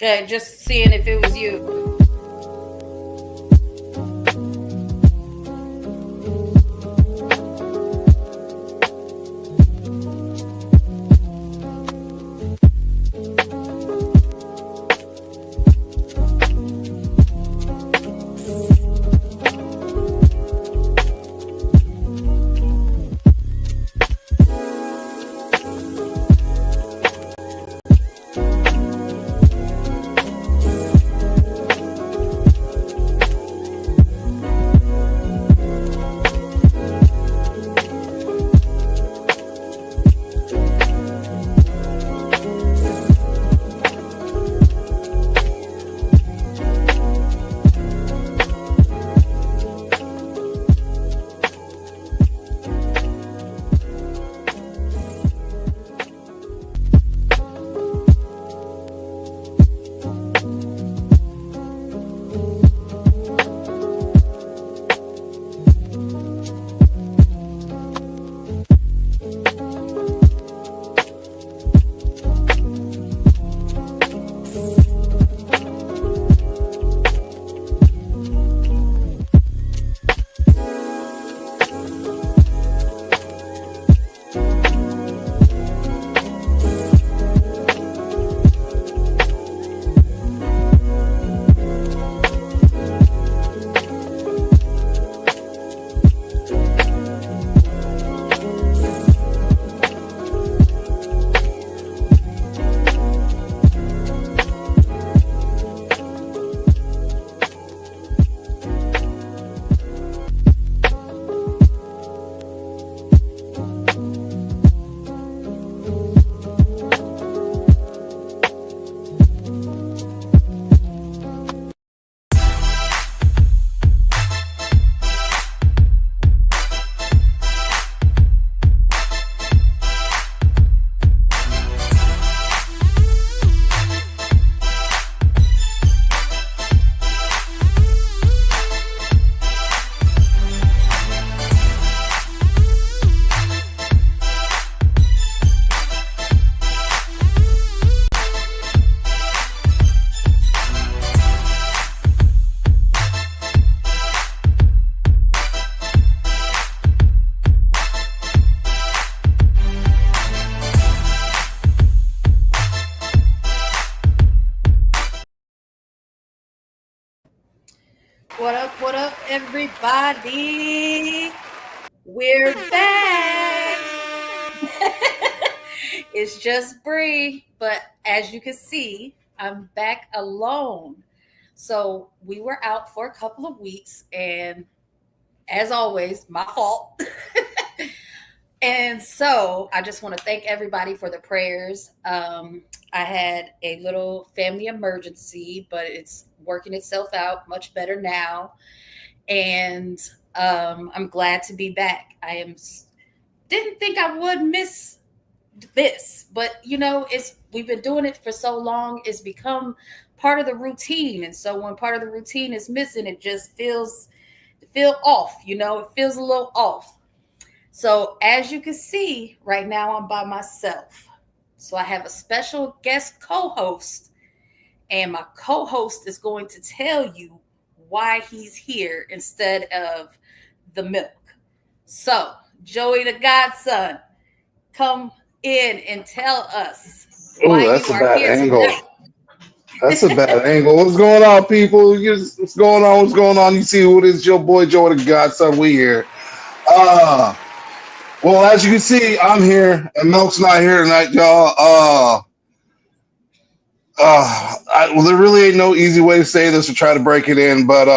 Okay, just seeing if it was you. What up, everybody? We're back. It's just Bree, but as you can see, I'm back alone. So we were out for a couple of weeks, and as always, my fault. And so I just want to thank everybody for the prayers. I had a little family emergency, but it's working itself out much better now. And I'm glad to be back. Didn't think I would miss this, but it's we've been doing it for so long. It's become part of the routine, and so when part of the routine is missing, it just feel off. It feels a little off. So, as you can see, right now I'm by myself. So, I have a special guest co host, and my co host is going to tell you why he's here instead of the milk. So, Joey the Godson, come in and tell us Oh, why that's you a are bad here angle. tonight. That's a bad angle. What's going on, people? What's going on? What's going on? You see who it is? Your boy Joe the Godson. We here. Uh, well, as you can see, I'm here, and Milk's not here tonight, y'all. Well, there really ain't no easy way to say this or try to break it in, but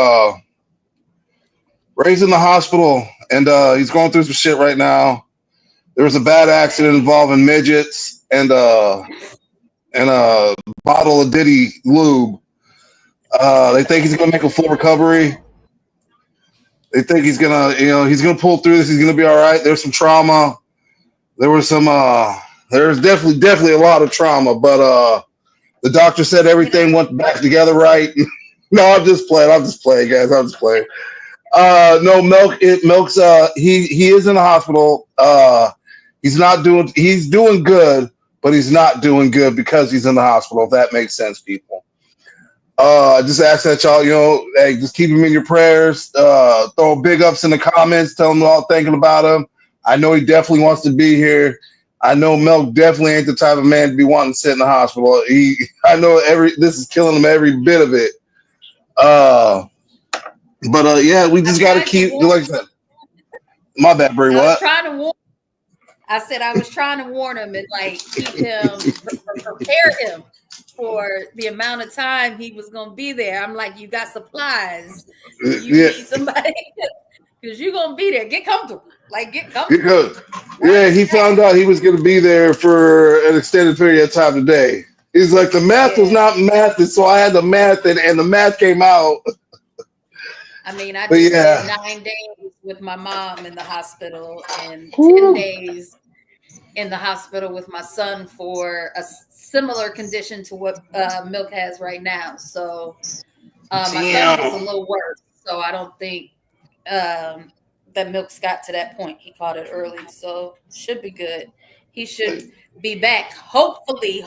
Ray's in the hospital, and he's going through some shit right now. There was a bad accident involving midgets and a bottle of Diddy lube. They think he's gonna make a full recovery. They think he's gonna pull through this. He's gonna be all right. There's some trauma. There was some. There's definitely a lot of trauma, but the doctor said You know, everything went back together right. No, I'm just playing. I'm just playing, guys. I'm just playing. No, Milk's. He is in the hospital. He's not doing. He's doing good, but he's not doing good because he's in the hospital. If that makes sense, people. Just ask that y'all, hey, just keep him in your prayers. Throw big ups in the comments. Tell him we're all thinking about him. I know he definitely wants to be here. I know Milk definitely ain't the type of man to be wanting to sit in the hospital. I know this is killing him every bit of it. Yeah, we just got to keep, like I said. My bad, Brie. What? I said I was trying to warn him and like keep him, prepare him for the amount of time he was gonna be there. I'm like, you got supplies. You need somebody because you're gonna be there. Get comfortable. Like get comfortable. Yeah, he found out he was gonna be there for an extended period of time today. He's like, the math was not math, so I had the math and the math came out. I mean, I just did 9 days with my mom in the hospital and 10 days in the hospital with my son for a similar condition to what Milk has right now. So my son was a little worse. So I don't think that Milk's got to that point. He caught it early, so should be good. He should be back. Hopefully,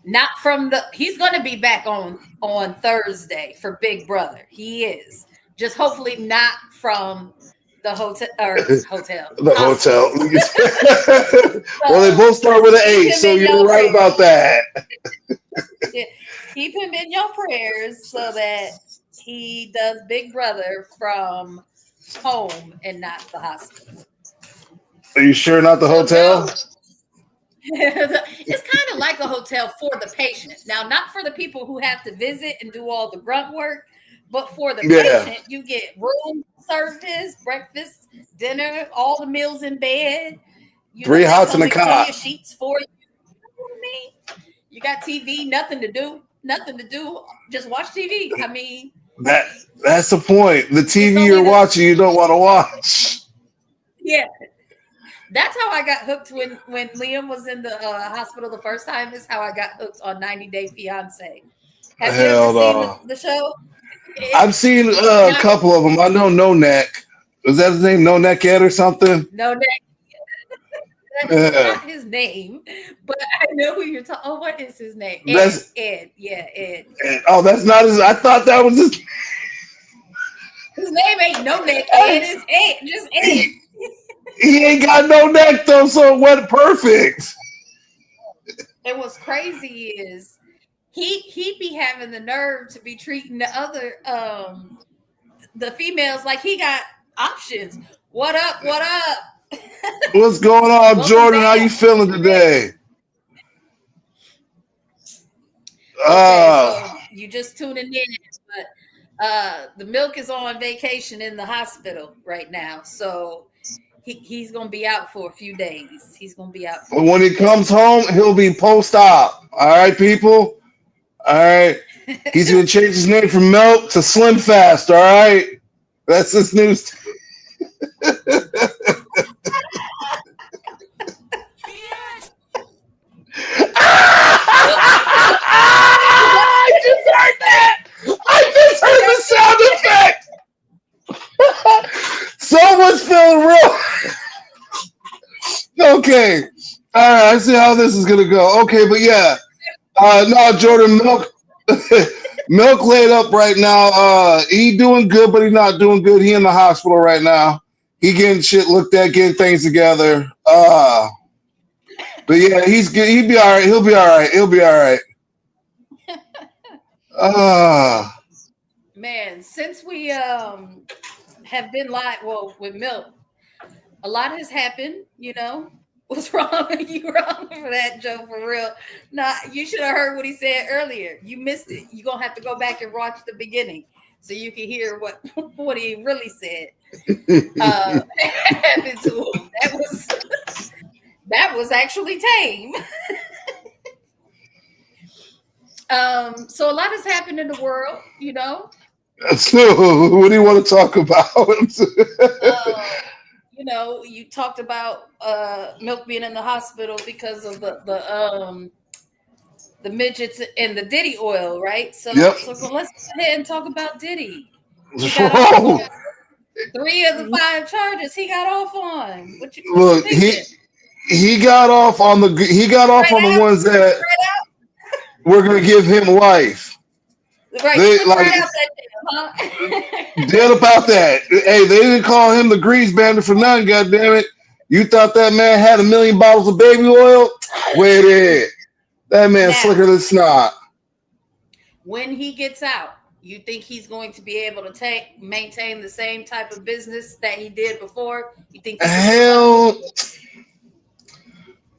not from he's going to be back on Thursday for Big Brother. He is. Just hopefully not from the hotel The hotel. Well, they both start with an A, so you're right about that. Yeah. Keep him in your prayers so that he does Big Brother from home and not the hospital. Are you sure not the hotel? It's kind of like a hotel for the patient. Now, not for the people who have to visit and do all the grunt work, but for the patient, you get room service, breakfast, dinner, all the meals in bed. 3 hots in the cot. Sheets for you. You know what I mean? You got TV, nothing to do. Just watch TV. I mean, that's the point. The TV you're watching, you don't want to watch. Yeah. That's how I got hooked when Liam was in the hospital the first time. Is how I got hooked on 90 Day Fiance. Have you ever seen the show? I've seen a couple of them. I know No Neck. Was that his name? No Neck Ed or something? No Neck. That's not his name, but I know who you're talking. Oh, what is his name? Ed. Yeah, Ed. Oh, that's not his. I thought that was his. His name ain't No Neck Ed. It's Ed. Just Ed. He ain't got no neck though, so it went perfect. And what's crazy is he be having the nerve to be treating the other the females like he got options. What up? What's going on, Jordan? How you feeling today? So you just tuning in, but the Milk is on vacation in the hospital right now, so he's gonna be out for a few days. When he comes home, he'll be post-op. All right, people. All right. He's gonna change his name from Milk to Slim Fast. All right. That's this news. I just heard that. I just heard the sound effect. Someone's feeling real. Okay. All right. I see how this is gonna go. Okay, but yeah. No, Jordan, Milk laid up right now. He doing good, but he not doing good. He in the hospital right now. He getting shit looked at, getting things together. But yeah, he's good. He'll be all right. He'll be all right. Man, since we have been live, with Milk, a lot has happened, What's wrong? You wrong for that, Joe, for real. Nah, you should have heard what he said earlier. You missed it. You're gonna have to go back and watch the beginning so you can hear what he really said. Happened to him. That was actually tame. So a lot has happened in the world, So, what do you want to talk about? You talked about Milk being in the hospital because of the midgets and the Diddy oil, right? So, let's go ahead and talk about Diddy. He got off on 3 of the 5 charges he got off on. Look, he got off on the ones that we're gonna give him life. Right, They slip like right out that damn, huh? dead about that. Hey, they didn't call him the grease bandit for nothing. God damn it! You thought that man had 1,000,000 bottles of baby oil? Wait it. That man Now, slicker than snot. when he gets out, you think he's going to be able to maintain the same type of business that he did before? You think people still talk? Hell, You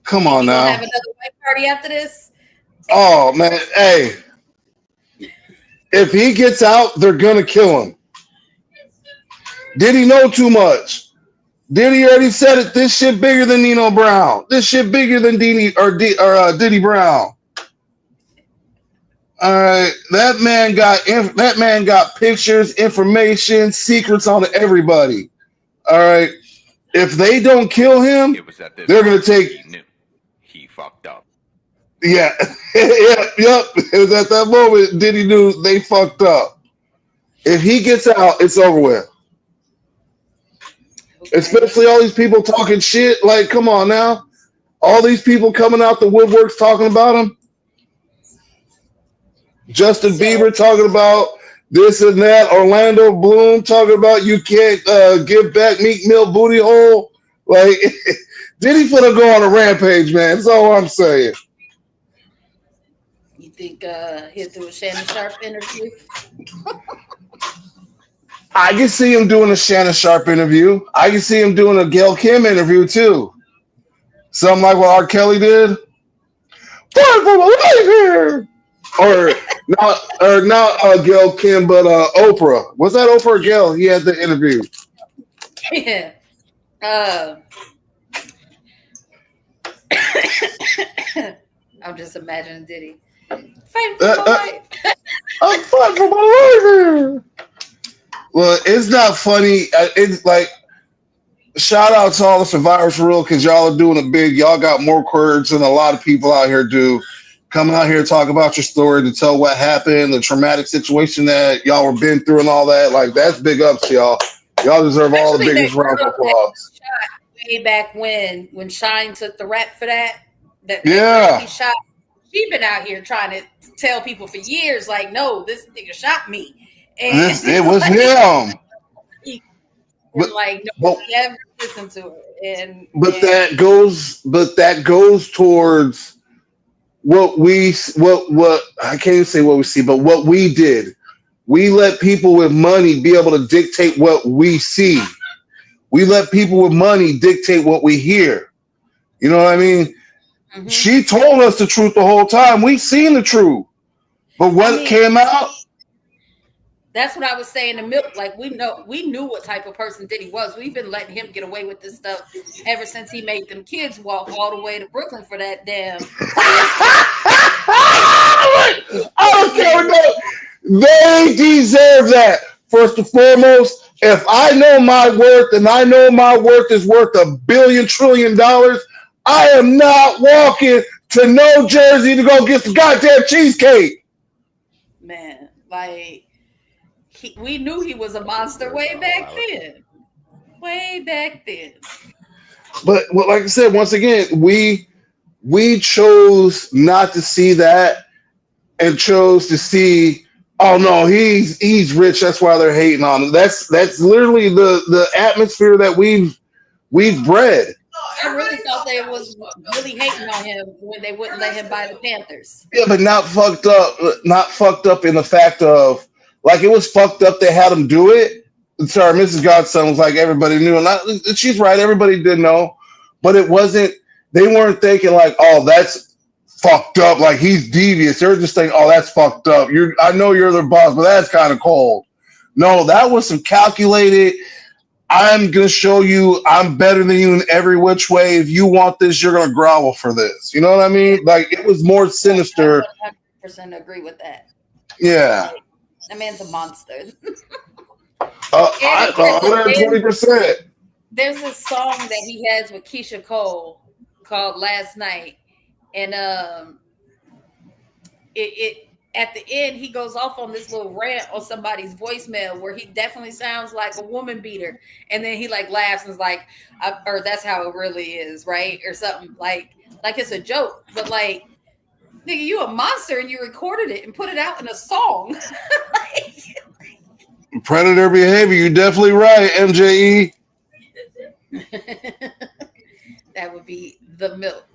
come think on he gonna now. have another white party after this? Oh man, hey, if he gets out, they're gonna kill him. Did he know too much? Did he already said it? This shit bigger than Nino Brown. This shit bigger than Diddy Brown. All right, that man got pictures, information, secrets on everybody. All right, if they don't kill him, It was at this they're gonna moment take. he knew he fucked up. Yeah, yep. It was at that moment Diddy knew they fucked up. If he gets out, it's over with. Okay. Especially all these people talking shit. Like, come on now. All these people coming out the woodworks talking about him. Justin Bieber talking about this and that. Orlando Bloom talking about you can't give back Meek Mill booty hole. Like, Diddy finna go on a rampage, man. That's all I'm saying. You think he'll do a Shannon Sharp interview? I can see him doing a Shannon Sharp interview. I can see him doing a Gail Kim interview too. Something like what R. Kelly did. Fight for my life here. Or not Gail Kim, but Oprah. Was that Oprah or Gail? He had the interview. Yeah. I'm just imagining Diddy fighting for my life. I'm fighting for my life here. Well, it's not funny. It's like, shout out to all the survivors for real, because y'all are doing it big. Y'all got more courage than a lot of people out here do. Coming out here to talk about your story, to tell what happened, the traumatic situation that y'all were been through and all that. Like, that's big ups to y'all. Y'all deserve all the biggest rounds of applause. Way back when Shine took the rap for that Yeah. he shot. She been out here trying to tell people for years, like, no, this nigga shot me. And It was him. But, like, nobody ever listened to her. That goes towards what I can't even say what we see, but what we did. We let people with money be able to dictate what we see. We let people with money dictate what we hear. You know what I mean? Mm-hmm. She told us the truth the whole time. We seen the truth. But what came out? That's what I was saying to Milk. Like, we knew what type of person Diddy was. We've been letting him get away with this stuff ever since he made them kids walk all the way to Brooklyn for that damn. I don't care. They deserve that. First and foremost, if I know my worth and I know my worth is worth $1 billion trillion, I am not walking to New Jersey to go get the goddamn cheesecake. Man, like, we knew he was a monster way back then. Way back then. But like I said, once again, we chose not to see that and chose to see, oh no, he's rich. That's why they're hating on him. That's literally the atmosphere that we've bred. I really thought they was really hating on him when they wouldn't let him buy the Panthers. Yeah, but not fucked up in the fact of, like, it was fucked up they had him do it. Sorry, Mrs. Godson was like, everybody knew. And she's right, everybody did know. But it wasn't, they weren't thinking like, oh, that's fucked up, like he's devious. They're just thinking, oh, that's fucked up. I know you're the boss, but that's kind of cold. No, that was some calculated, I'm going to show you I'm better than you in every which way. If you want this, you're going to grovel for this. You know what I mean? Like, it was more sinister. I 100% agree with that. Yeah. That man's a monster. 120%. There's a song that he has with Keisha Cole called Last Night. And it at the end, he goes off on this little rant on somebody's voicemail where he definitely sounds like a woman beater. And then he like laughs and is like, or that's how it really is, right? Or something like it's a joke. But like, Nigga, you a monster and you recorded it and put it out in a song. Predator behavior. You're definitely right, MJE. That would be the milk.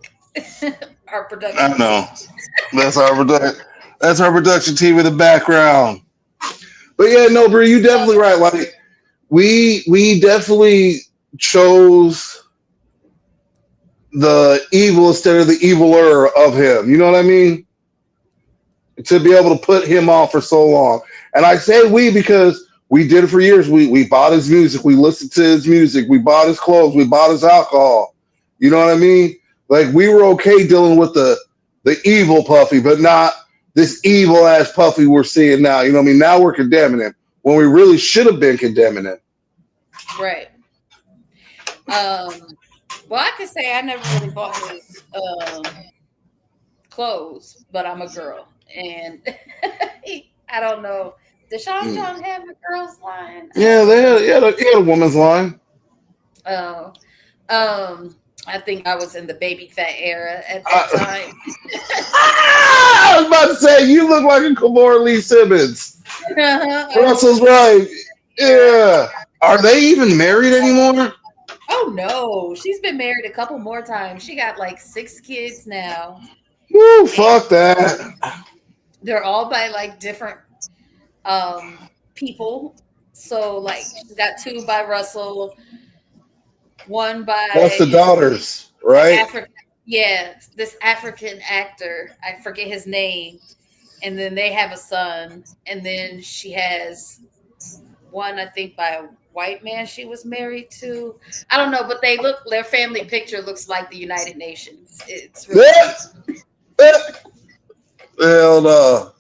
Our production. I know. That's our production. That's our production team in the background. But yeah, no, bro, you definitely right. Like we definitely chose the evil instead of the eviler of him. You know what I mean? To be able to put him off for so long. And I say we because we did it for years. We bought his music. We listened to his music. We bought his clothes. We bought his alcohol. You know what I mean? Like we were okay dealing with the evil Puffy, but not this evil ass Puffy we're seeing now. You know what I mean? Now we're condemning him when we really should have been condemning him. Right. Well, I could say I never really bought his clothes, but I'm a girl, and I don't know. Did Sean John have a girl's line? Yeah, he had a woman's line. Oh, I think I was in the baby fat era at that time. I was about to say you look like a Kamora Lee Simmons. Russell's right. Yeah. Are they even married anymore? Oh no, she's been married a couple more times. She got like 6 kids now. Woo, fuck that. They're all by like different people. So like she's got 2 by Russell, 1 by That's the daughters, right? This African actor. I forget his name. And then they have a son. And then she has 1, I think, by a white man she was married to. I don't know, but their family picture looks like the United Nations. It's really Hell no.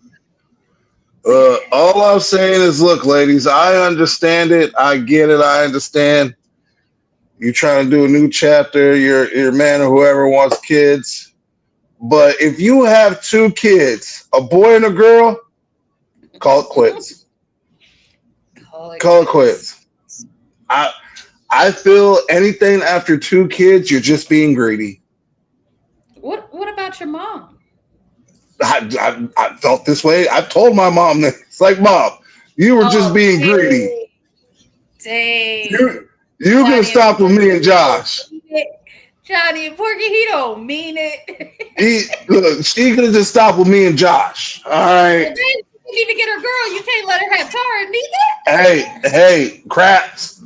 All I'm saying is, look, ladies, I understand it. I get it. I understand. You're trying to do a new chapter. Your man or whoever wants kids. But if you have 2 kids, a boy and a girl, call it quits. Call it quits. I feel anything after 2 kids, you're just being greedy. What about your mom? I felt this way. I told my mom that. It's like, Mom, you were just being greedy. Dang. You can stop with me and Josh. Johnny and Porky, he don't mean it. Look, she could have just stopped with me and Josh. All right. Well, you need to get her girl. You can't let her have Tara neither. Hey, craps.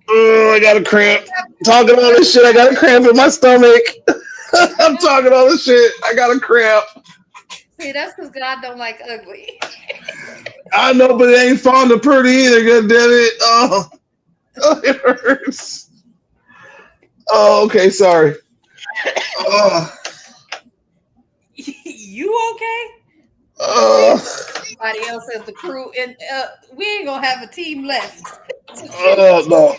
I got a cramp. Talking all this shit, I got a cramp in my stomach. I'm talking all this shit. I got a cramp. See, that's because God don't like ugly. I know, but it ain't fond of pretty either. God damn it! Oh, it hurts. Oh, okay, sorry. You okay? Everybody else has the crew, and we ain't gonna have a team left. Oh no,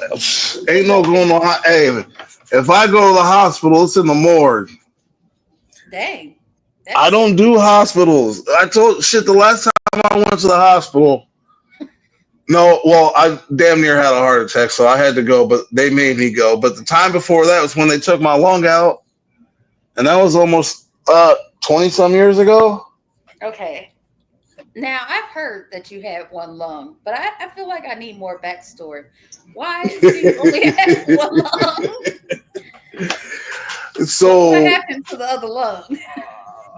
ain't no going on. Hey, if I go to the hospital, it's in the morgue. Dang. I don't do hospitals. I told shit the last time I went to the hospital. No, well, I damn near had a heart attack, so I had to go, but they made me go. But the time before that was when they took my lung out, and that was almost 20-some years ago. Okay. Now, I've heard that you had 1 lung, but I feel like I need more backstory. Why do you only have 1 lung? So what happened to the other lung?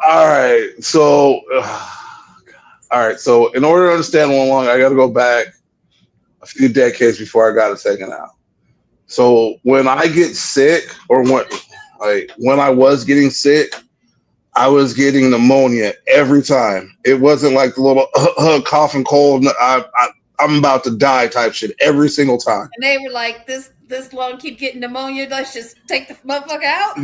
All right. So in order to understand 1 lung, I got to go back a few decades before I got it taken out. So when I get sick, or when I was getting sick, I was getting pneumonia every time. It wasn't like the little cough and cold. I'm about to die type shit every single time. And they were like, this lung keep getting pneumonia. Let's just take the motherfucker out.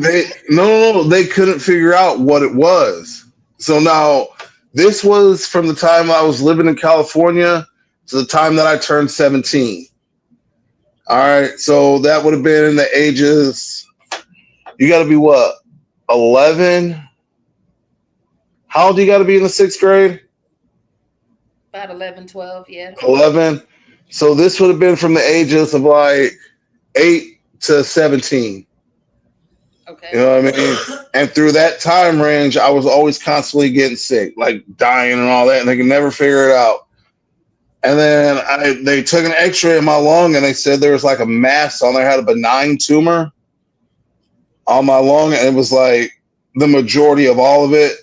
No, they couldn't figure out what it was. So now this was from the time I was living in California to the time that I turned 17. All right. So that would have been in the ages, you got to be what? 11? How old do you got to be in the 6th grade? About 11, 12, yeah. 11. So this would have been from the ages of like 8 to 17. Okay. You know what I mean? And through that time range, I was always constantly getting sick, like dying and all that, and they could never figure it out. And then they took an X-ray of my lung, and they said there was like a mass on there. I had a benign tumor on my lung, and it was like the majority of all of it.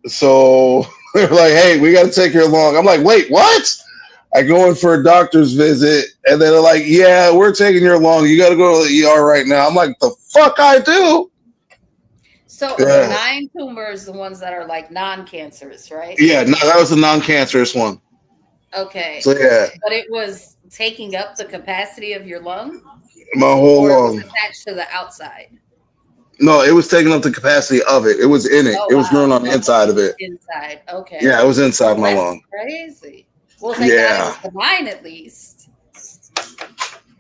So they're like, "Hey, we got to take your lung." I'm like, "Wait, what?" I go in for a doctor's visit, and they're like, "Yeah, we're taking your lung. You got to go to the ER right now." I'm like, "The fuck I do?" So a Yeah. benign tumor is the ones that are like non-cancerous, right? Yeah, no, that was a non-cancerous one. Okay. So yeah, But it was taking up the capacity of your lung, my whole or it was lung. attached to the outside? No, it was taking up the capacity of it. It was in it. Oh It was growing wow. on the Okay. inside of it. Inside. Okay. Yeah, it was inside Well, my that's lung. crazy. Well, thank God it Yeah, was benign at least.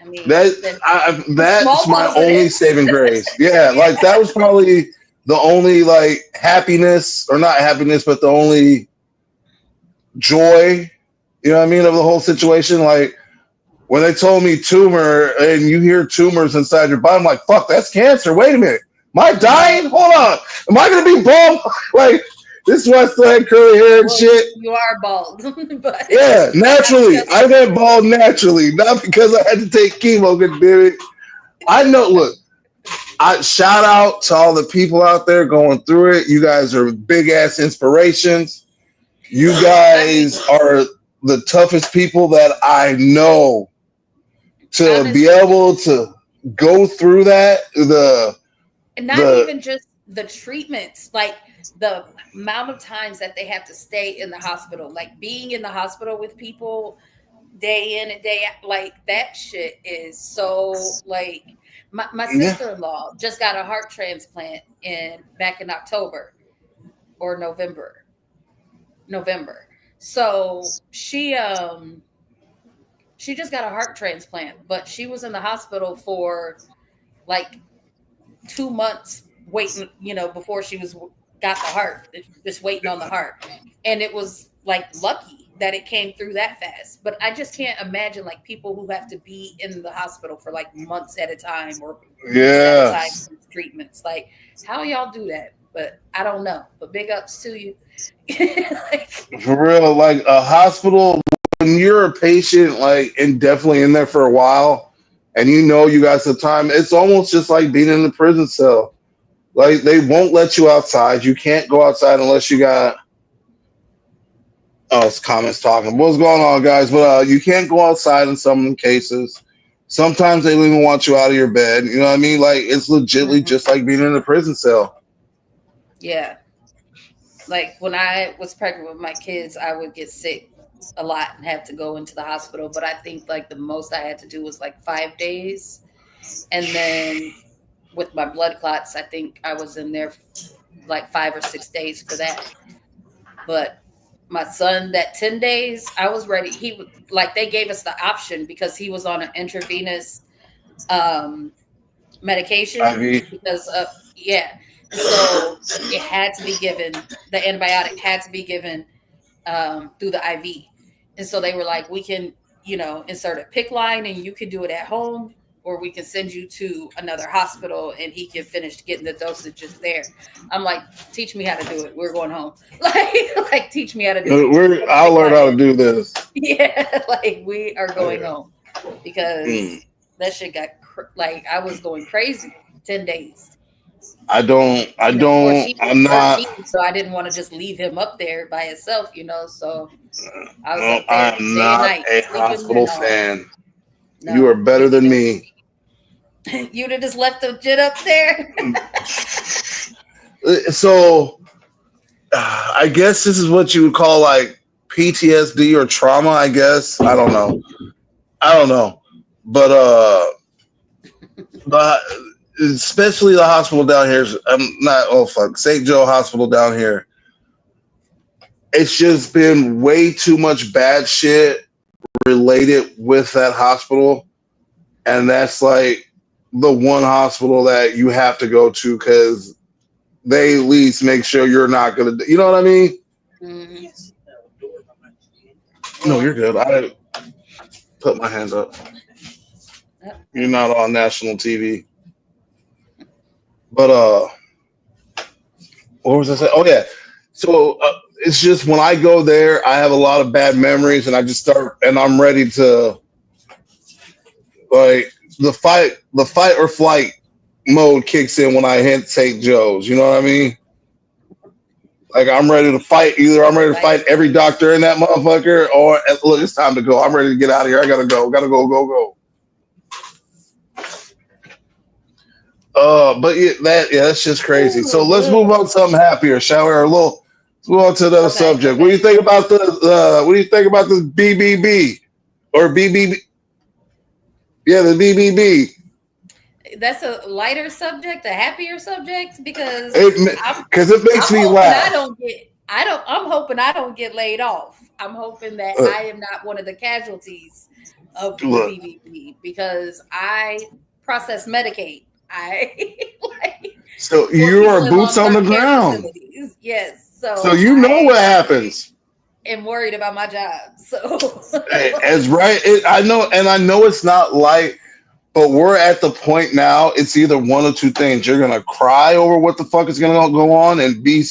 I mean, that's small my only positives. saving grace. Yeah, Yeah. like that was probably the only like happiness, or not happiness, but the only joy. You know what I mean, of the whole situation. Like when they told me tumor, and you hear tumors inside your body, I'm like, fuck, that's cancer. Wait a minute. Am I dying? Hold on. Am I going to be bald? Like, this is why I still had curly hair and Well, shit. you are bald, but Yeah, not naturally. because I went bald naturally, not because I had to take chemo, good damn it. I know, look, I shout out to all the people out there going through it. You guys are big ass inspirations. You guys are the toughest people that I know to be honestly, able to go through that. and not The even just the treatments, like the amount of times that they have to stay in the hospital, like being in the hospital with people day in and day out, like that shit is so like my yeah, sister-in-law just got a heart transplant back in October or November. So she just got a heart transplant, but she was in the hospital for like 2 months waiting, before she got the heart, just waiting on the heart. And it was like lucky that it came through that fast. But I just can't imagine like people who have to be in the hospital for like months at a time or weeks at a time yes, for treatments. Like, how y'all do that? But I don't know. But big ups to you. Like, for real. Like a hospital, when you're a patient, like, and definitely in there for a while, and you know you got some time, it's almost just like being in the prison cell. Like they won't let you outside. You can't go outside unless you got. Oh, it's comments talking. What's going on, guys? But you can't go outside in some cases. Sometimes they don't even want you out of your bed. You know what I mean? Like it's legitly mhm. just like being in a prison cell. Yeah. Like when I was pregnant with my kids, I would get sick a lot and have to go into the hospital. But I think like the most I had to do was like 5 days. And then with my blood clots, I think I was in there like 5 or 6 days for that. But my son, that 10 days, I was ready. Like they gave us the option because he was on an intravenous um, medication IV. because of, yeah. And so it had to be given, the antibiotic had to be given through the IV. And so they were like, we can, insert a PICC line and you can do it at home, or we can send you to another hospital and he can finish getting the dosages there. I'm like, teach me how to do it. We're going home. Like teach me how to do it. I'll Stick learn my how head. to do this. Yeah, like we are going Mm. home because that shit got like I was going crazy 10 days. I don't. Of course, he was I'm not. 13, so I didn't want to just leave him up there by himself. So I was No, up there I'm day and not night, a sleeping hospital and all. fan. You are No, better me than neither. me. You'd have just left the jit up there. So I guess this is what you would call like PTSD or trauma. I guess I don't know, but but especially the hospital down here. I'm not. Oh fuck, St. Joe Hospital down here. It's just been way too much bad shit related with that hospital, and that's like the one hospital that you have to go to because they at least make sure you're not gonna. You know what I mean? Mhm. No, you're Well, good. I put my hands up. You're oh, not on national TV. But what was I saying? Oh yeah. So it's just when I go there, I have a lot of bad memories, and I just start, and I'm ready to like the fight or flight mode kicks in when I hit St. Joe's. You know what I mean? Like I'm ready to fight. Either I'm ready to fight every doctor in that motherfucker, or look, it's time to go. I'm ready to get out of here. I gotta go. Gotta go. Go. Go. But that's just crazy. So let's move on to something happier, shall we? Or let's move on to another subject. Okay. What do you think about what do you think about this BBB or BBB? Yeah, the BBB. That's a lighter subject, a happier subject, because it makes me laugh. I'm hoping I don't get laid off. I'm hoping that I am not one of the casualties of the BBB, because I process Medicaid. So you are boots on the ground. Yes. So you know what happens. I'm worried about my job. So as right. I know it's not light, but we're at the point now. It's either one or two things. You're gonna cry over what the fuck is gonna go on and be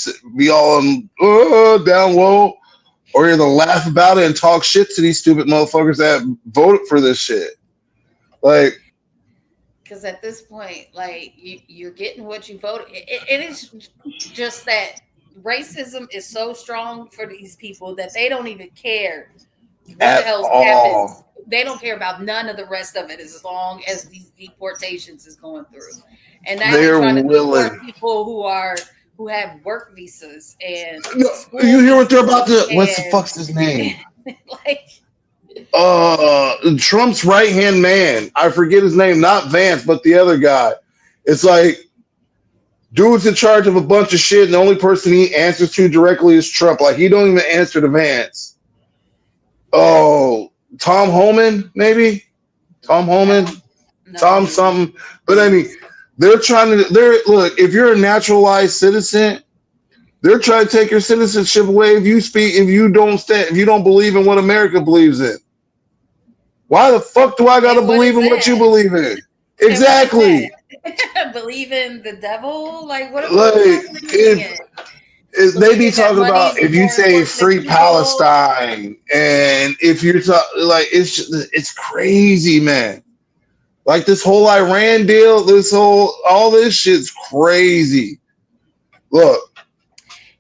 all down low, or you're gonna laugh about it and talk shit to these stupid motherfuckers that voted for this shit. Like. Because at this point, like you're getting what you voted. It is just that racism is so strong for these people that they don't even care what the hell happens. They don't care about none of the rest of it as long as these deportations is going through. And now they're trying to deport people who have work visas and you hear what they're about to. What's the fuck's his name? Trump's right-hand man. I forget his name, not Vance, but the other guy. It's like dude's in charge of a bunch of shit, and the only person he answers to directly is Trump. Like he don't even answer to Vance. Oh, Tom Homan, maybe? Tom Homan? No. Tom something. But I mean, look, if you're a naturalized citizen, they're trying to take your citizenship away if you don't believe in what America believes in. Why the fuck do I gotta believe in what you believe in? Exactly. Believe in the devil? Like what? They be talking about if you say free Palestine, and if you're like it's crazy, man. Like this whole Iran deal, all this shit's crazy. Look.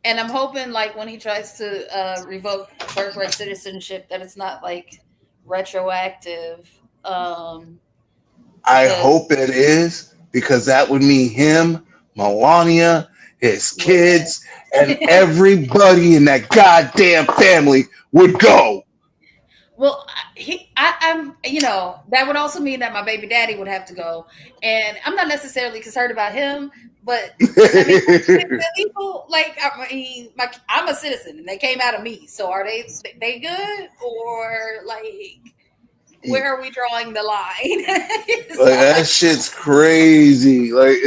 And I'm hoping, like, when he tries to revoke birthright citizenship, that it's not like retroactive. I hope it is, because that would mean him, Melania, his kids, and everybody in that goddamn family would go. Well, I'm, that would also mean that my baby daddy would have to go, and I'm not necessarily concerned about him. But people I'm a citizen and they came out of me. So are they good, or like where are we drawing the line? That shit's crazy. Like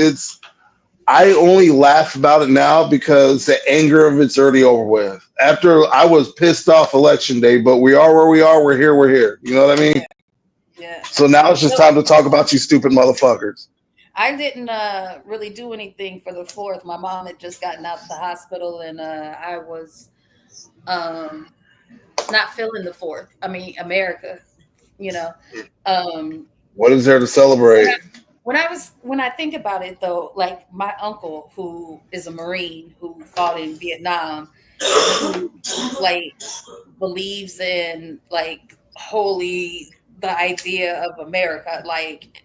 I only laugh about it now because the anger of it's already over with. After I was pissed off election day, but we are where we are. We're here. You know what I mean? Yeah. So now it's just time to talk about you stupid motherfuckers. I didn't really do anything for the 4th. My mom had just gotten out of the hospital, and I was not feeling the 4th. I mean, America, What is there to celebrate? When I think about it, though, like my uncle, who is a Marine who fought in Vietnam, who like believes in like the idea of America, like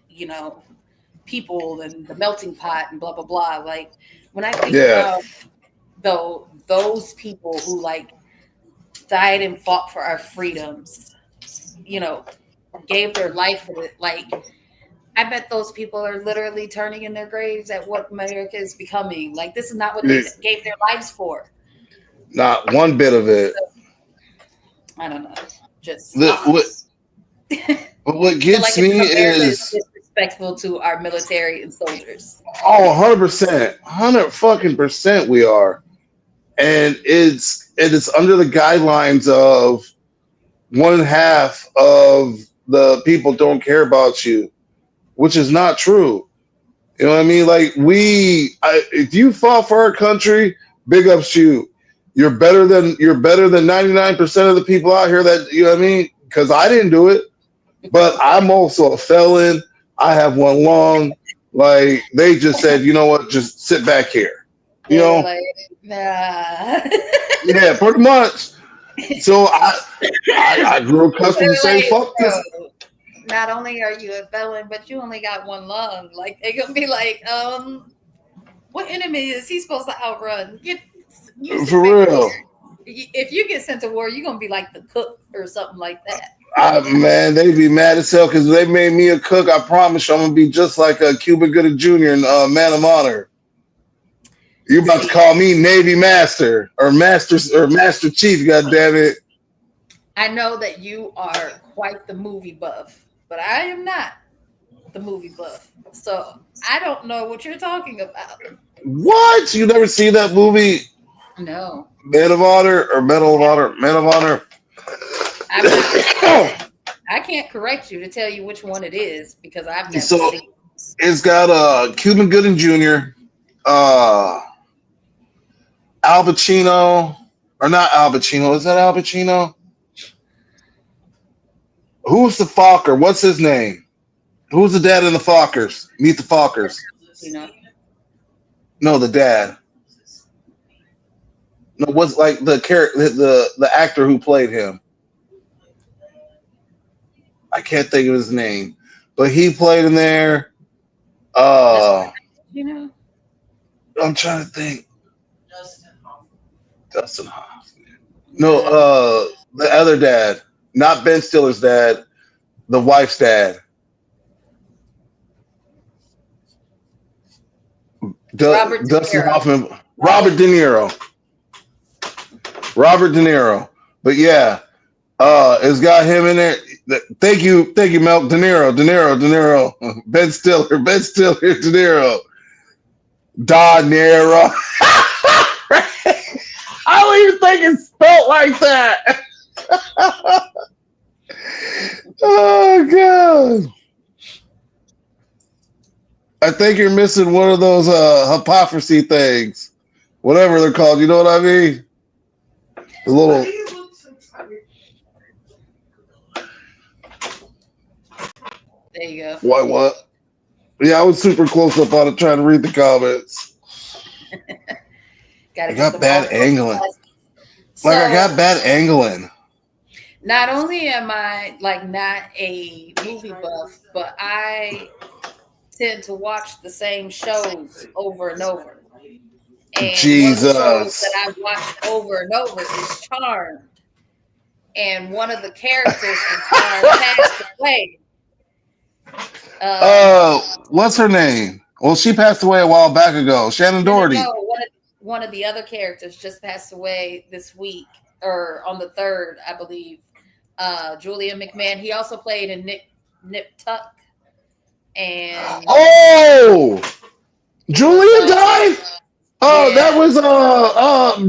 people and the melting pot and blah blah blah. Like when I think about those people who like died and fought for our freedoms, gave their life for it, like I bet those people are literally turning in their graves at what America is becoming. Like this is not what they gave their lives for. Not one bit of it. I don't know. Just what gets me is disrespectful to our military and soldiers. Oh, 100%. 100% we are. And it's under the guidelines of 1/2 of the people don't care about you, which is not true. You know what I mean? Like if you fought for our country, big ups to you. You're better than 99% of the people out here that you know what I mean. Because I didn't do it, but I'm also a felon. I have one lung. Like they just said, you know what? Just sit back here. You They were know? like, nah. Yeah, pretty much. So I grew accustomed to They're saying, like, "Fuck this." bro, not only are you a felon, but you only got one lung. Like they're gonna be like, what enemy is he supposed to outrun? You For sit back real. here. If you get sent to war, you're gonna be like the cook or something like that. Man, they be mad as hell because they made me a cook. I promise you, I'm gonna be just like a Cuba Gooding Jr. in Man of Honor. You about to See, call me Navy Master or Master Chief? God damn it! I know that you are quite the movie buff, but I am not the movie buff. So I don't know what you're talking about. What? You never seen that movie, No, Man of Honor or Medal of Honor? Man of Honor. I've not. I can't correct you to tell you which one it is because I've never So seen it. it's got Cuban Gooding Jr., uh, Al Pacino, or not Al Pacino? Is that Al Pacino? Who's the Fokker? What's his name? Who's the dad in the Fockers? Meet the Fockers. You know, No, the dad. No, what's like the character, the actor who played him? I can't think of his name, but he played in there. just Uh, you know. I'm trying to think. Dustin Hoffman. No, Uh, the other dad, not Ben Stiller's dad, the wife's dad. Robert De Dustin Niro. Hoffman, Robert De Niro. Robert De Niro. But yeah, it's got him in there. Thank you, Mel. De Niro, Ben Stiller, De Niro, Da Niro. I don't even think it's spelled like that. Oh god. I think you're missing one of those hypocrisy things. Whatever they're called, you know what I mean? The little There you go. what? Yeah, I was super close up on it trying to read the comments. Got I to get got the bad angling. So, Like I got bad angling. not only am I like not a movie buff, but I tend to watch the same shows over and over. And one of the shows that Jesus. I've watched over and over is Charmed. And one of the characters from Charmed passed away. What's her name? Well, she passed away a while back ago. Shannon Doherty. No. One of the other characters just passed away this week, or on the 3rd, I believe. Julian McMahon. He also played in Nip Tuck. And Oh, Julia died. Oh, yeah. that was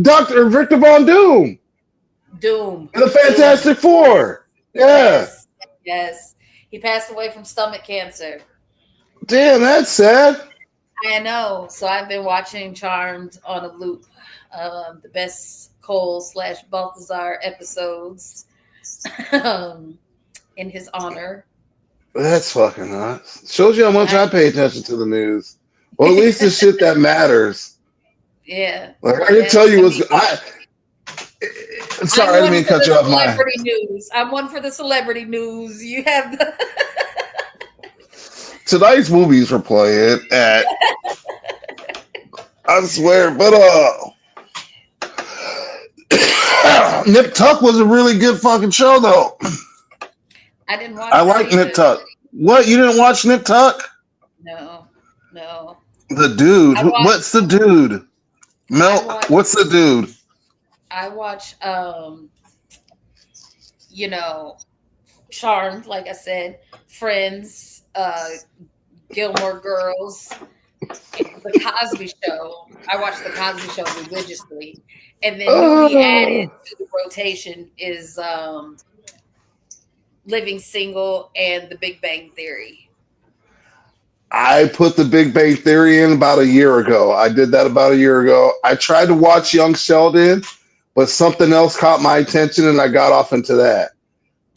Dr. Victor Von Doom. Doom. The Fantastic Four. Yeah. Yes. He passed away from stomach cancer. Damn, that's sad. I know. So I've been watching Charmed on a loop. The best Cole/Balthazar episodes in his honor. That's fucking nuts. Shows you how much I pay attention to the news. Well, at least the shit that matters. Yeah. Like I can tell you what's. Sorry, I didn't mean to cut you off. Celebrity news. I'm one for the celebrity news. You have the. Tonight's movies were playing at. I swear, but Nip Tuck was a really good fucking show, though. I didn't watch. I like Nip Tuck. What? You didn't watch Nip Tuck? No. The dude. What's the dude? What's the dude? I watch, Charmed, like I said, Friends, Gilmore Girls, The Cosby Show. I watch The Cosby Show religiously. And then newly added to the rotation is Living Single and The Big Bang Theory. I put The Big Bang Theory in about a year ago. I did that about a year ago. I tried to watch Young Sheldon, but something else caught my attention, and I got off into that.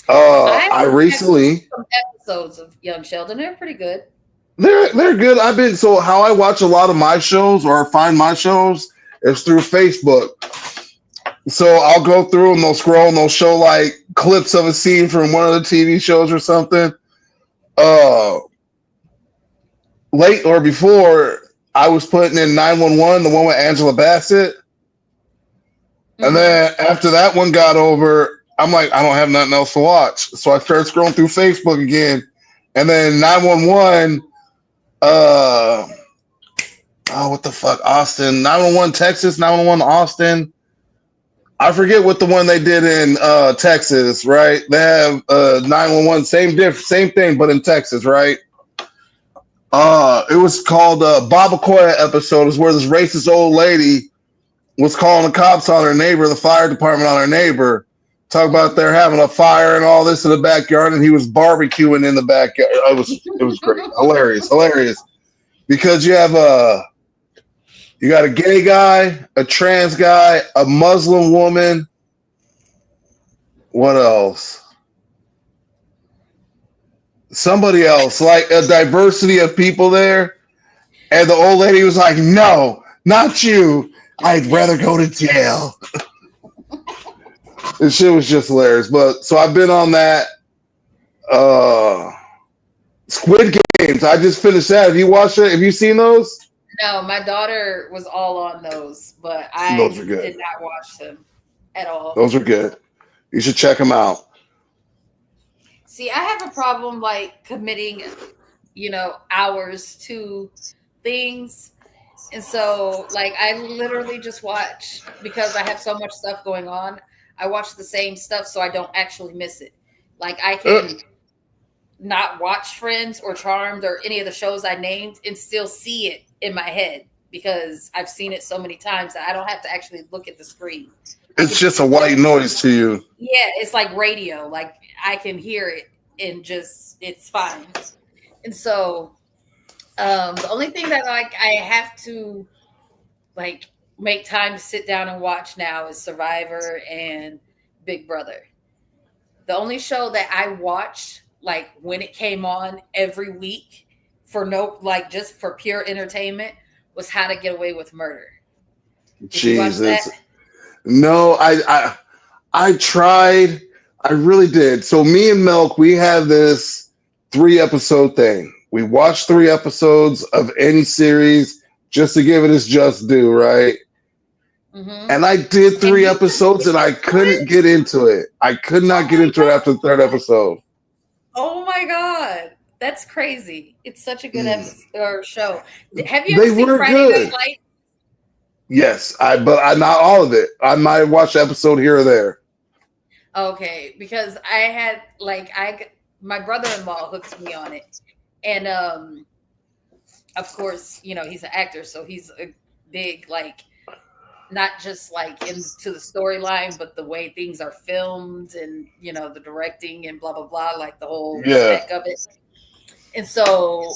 I I've seen recently some episodes of Young Sheldon. They're pretty good. they're good. I've been so how I watch a lot of my shows or find my shows is through Facebook. So I'll go through and they'll scroll and they'll show like clips of a scene from one of the TV shows or something. Uh, Late or before, I was putting in 911, the one with Angela Bassett. And then after that one got over, I'm like, I don't have nothing else to watch. So I started scrolling through Facebook again. And then 911, what the fuck? Austin, 911 Texas, 911 Austin. I forget what the one they did in Texas, right? They have 911, same thing, but in Texas, right? It was called Babacoya episode, is where this racist old lady was calling the cops on her neighbor, the fire department on her neighbor. Talk about they're having a fire and all this in the backyard, and he was barbecuing in the backyard. It was great, hilarious. Because you got a gay guy, a trans guy, a Muslim woman. What else? Somebody else, like a diversity of people there. And the old lady was like, no, not you. I'd rather go to jail. This shit was just hilarious. But so I've been on that. Squid Games. I just finished that. Have you watched it? Have you seen those? No, my daughter was all on those, but Those are good. did not watch them at all. Those are good. You should check them out. See, I have a problem like committing, hours to things. And so, like, I literally just watch because I have so much stuff going on. I watch the same stuff so I don't actually miss it. Like, I can not watch Friends or Charmed or any of the shows I named and still see it in my head because I've seen it so many times that I don't have to actually look at the screen. It's just a white noise to you. Yeah, it's like radio. Like, I can hear it and it's fine. And so the only thing that like I have to like make time to sit down and watch now is Survivor and Big Brother. The only show that I watched like when it came on every week just for pure entertainment was How to Get Away with Murder. Did you watch that? No, I tried. I really did. So me and Milk, we have this 3-episode thing. We watch 3 episodes of any series just to give it its just due, right? Mm-hmm. And I did 3 episodes and I couldn't get into it. I could not get into it after the 3rd episode. Oh my God. That's crazy. It's such a good episode or show. Have you ever seen Friday Night Lights? Yes, but not all of it. I might watch an episode here or there. Okay, because I had my brother-in-law hooked me on it. And of course, he's an actor, so he's a big not just into the storyline, but the way things are filmed and the directing and blah blah blah, like the whole spec of it. And so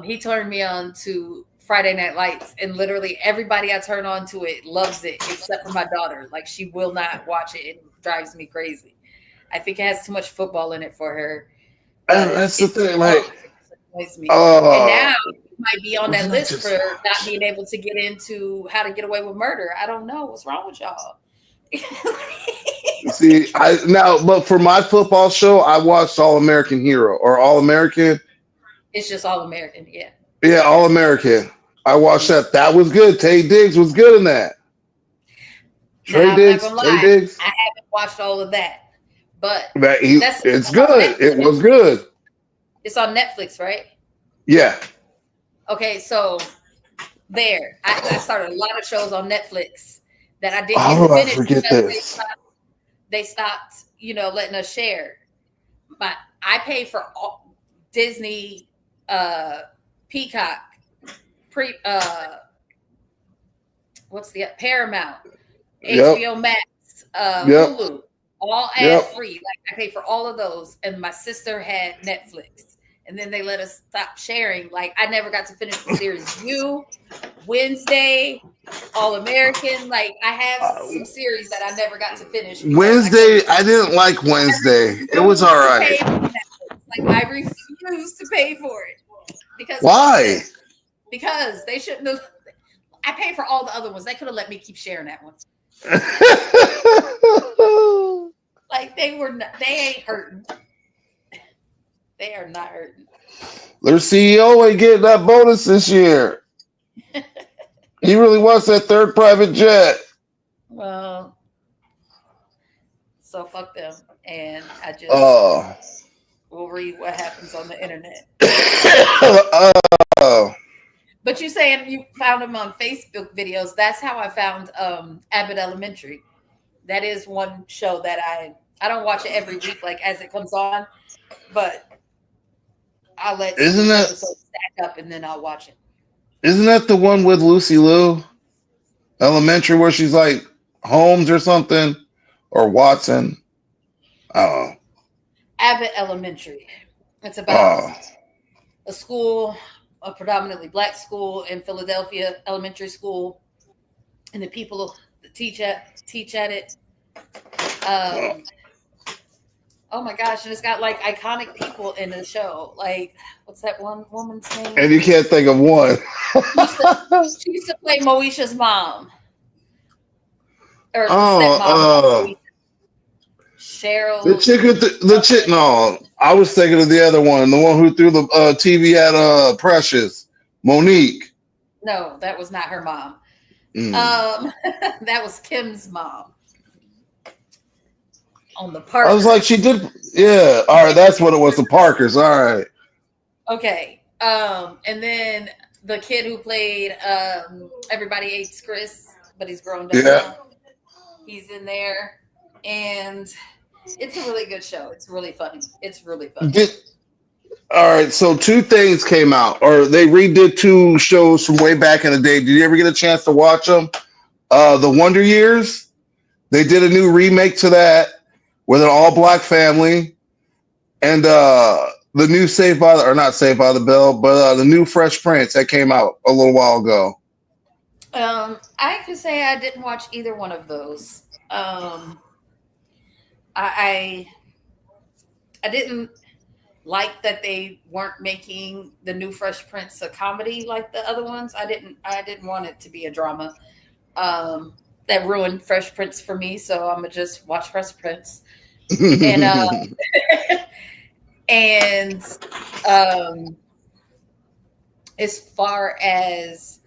he turned me on to Friday Night Lights, and literally everybody I turn on to it loves it except for my daughter. Like, she will not watch it. It drives me crazy. I think it has too much football in it for her. That's the thing. Like, and now you might be on that list for not being able to get into How to Get Away with Murder. I don't know what's wrong with y'all. See, but for my football show, I watched All American Hero or All American. It's just All American, yeah. Yeah, All American. I watched that. That was good. Taye Diggs was good in that. Taye Diggs. I haven't watched all of that, but it's good. It was good. It's on Netflix, right? Yeah. Okay, so I started a lot of shows on Netflix that I didn't get to finish. I forget this. They stopped, letting us share. But I pay for all Disney, Peacock, Paramount, HBO Max, Hulu, all ad free. Like, I pay for all of those, and my sister had Netflix, and then they let us stop sharing. Like I never got to finish the series. You, Wednesday, All American. Like I have some series that I never got to finish. Wednesday, I didn't like Wednesday. It was all right. Like I refuse to pay for it because why? Because they shouldn't have. I paid for all the other ones. They could have let me keep sharing that one. Like they were. They ain't hurting. They are not hurting. Their CEO ain't getting that bonus this year. He really wants that third private jet. Well, so fuck them, and I just will read what happens on the internet. But you saying you found them on Facebook videos? That's how I found Abbott Elementary. That is one show that I don't watch it every week, like as it comes on, but I'll let episodes stack up and then I'll watch it. Isn't that the one with Lucy Liu? Elementary, where she's like Holmes or something, or Watson? I don't know. Abbott Elementary. It's about a school, a predominantly black school in Philadelphia, elementary school, and the people that teach at it. Oh my gosh, and it's got like iconic people in the show. Like, what's that one woman's name? And you can't think of one. She used to play Moesha's mom. Or stepmom. Cheryl. The chick with the chick. No, I was thinking of the other one, the one who threw the TV at Precious, Monique. No, that was not her mom. That was Kim's mom. On the Parkers. I was like, she did. Yeah. All right, that's what it was. The Parkers. All right. Okay. And then the kid who played Everybody Hates Chris, but he's grown down. Yeah. He's in there, and it's a really good show. It's really funny. It's really funny. All right, so two things came out, or they redid two shows from way back in the day. Did you ever get a chance to watch them? The Wonder Years. They did a new remake to that with an all-black family, and the new not Saved by the Bell, but the new Fresh Prince that came out a little while ago. I could say I didn't watch either one of those. I didn't like that they weren't making the new Fresh Prince a comedy like the other ones. I didn't want it to be a drama. That ruined Fresh Prince for me, so I'm gonna just watch Fresh Prince. And as far as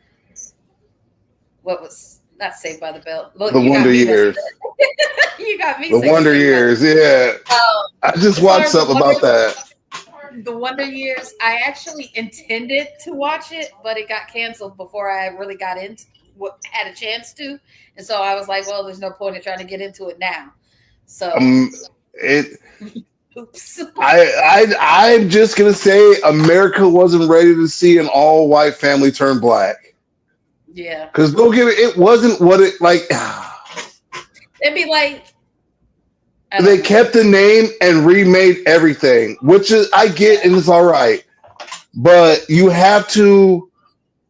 what was not Saved by the Bell, look, the Wonder Years. You got me. The Wonder Years, yeah. I just watched something about that. The Wonder Years. I actually intended to watch it, but it got canceled before I really got into had a chance to, and so I was like, well, there's no point in trying to get into it now. So oops. I'm just gonna say America wasn't ready to see an all-white family turn black. Yeah. Because don't give it wasn't what it like. It'd be like they kept the name and remade everything, which is I get and it's all right. But you have to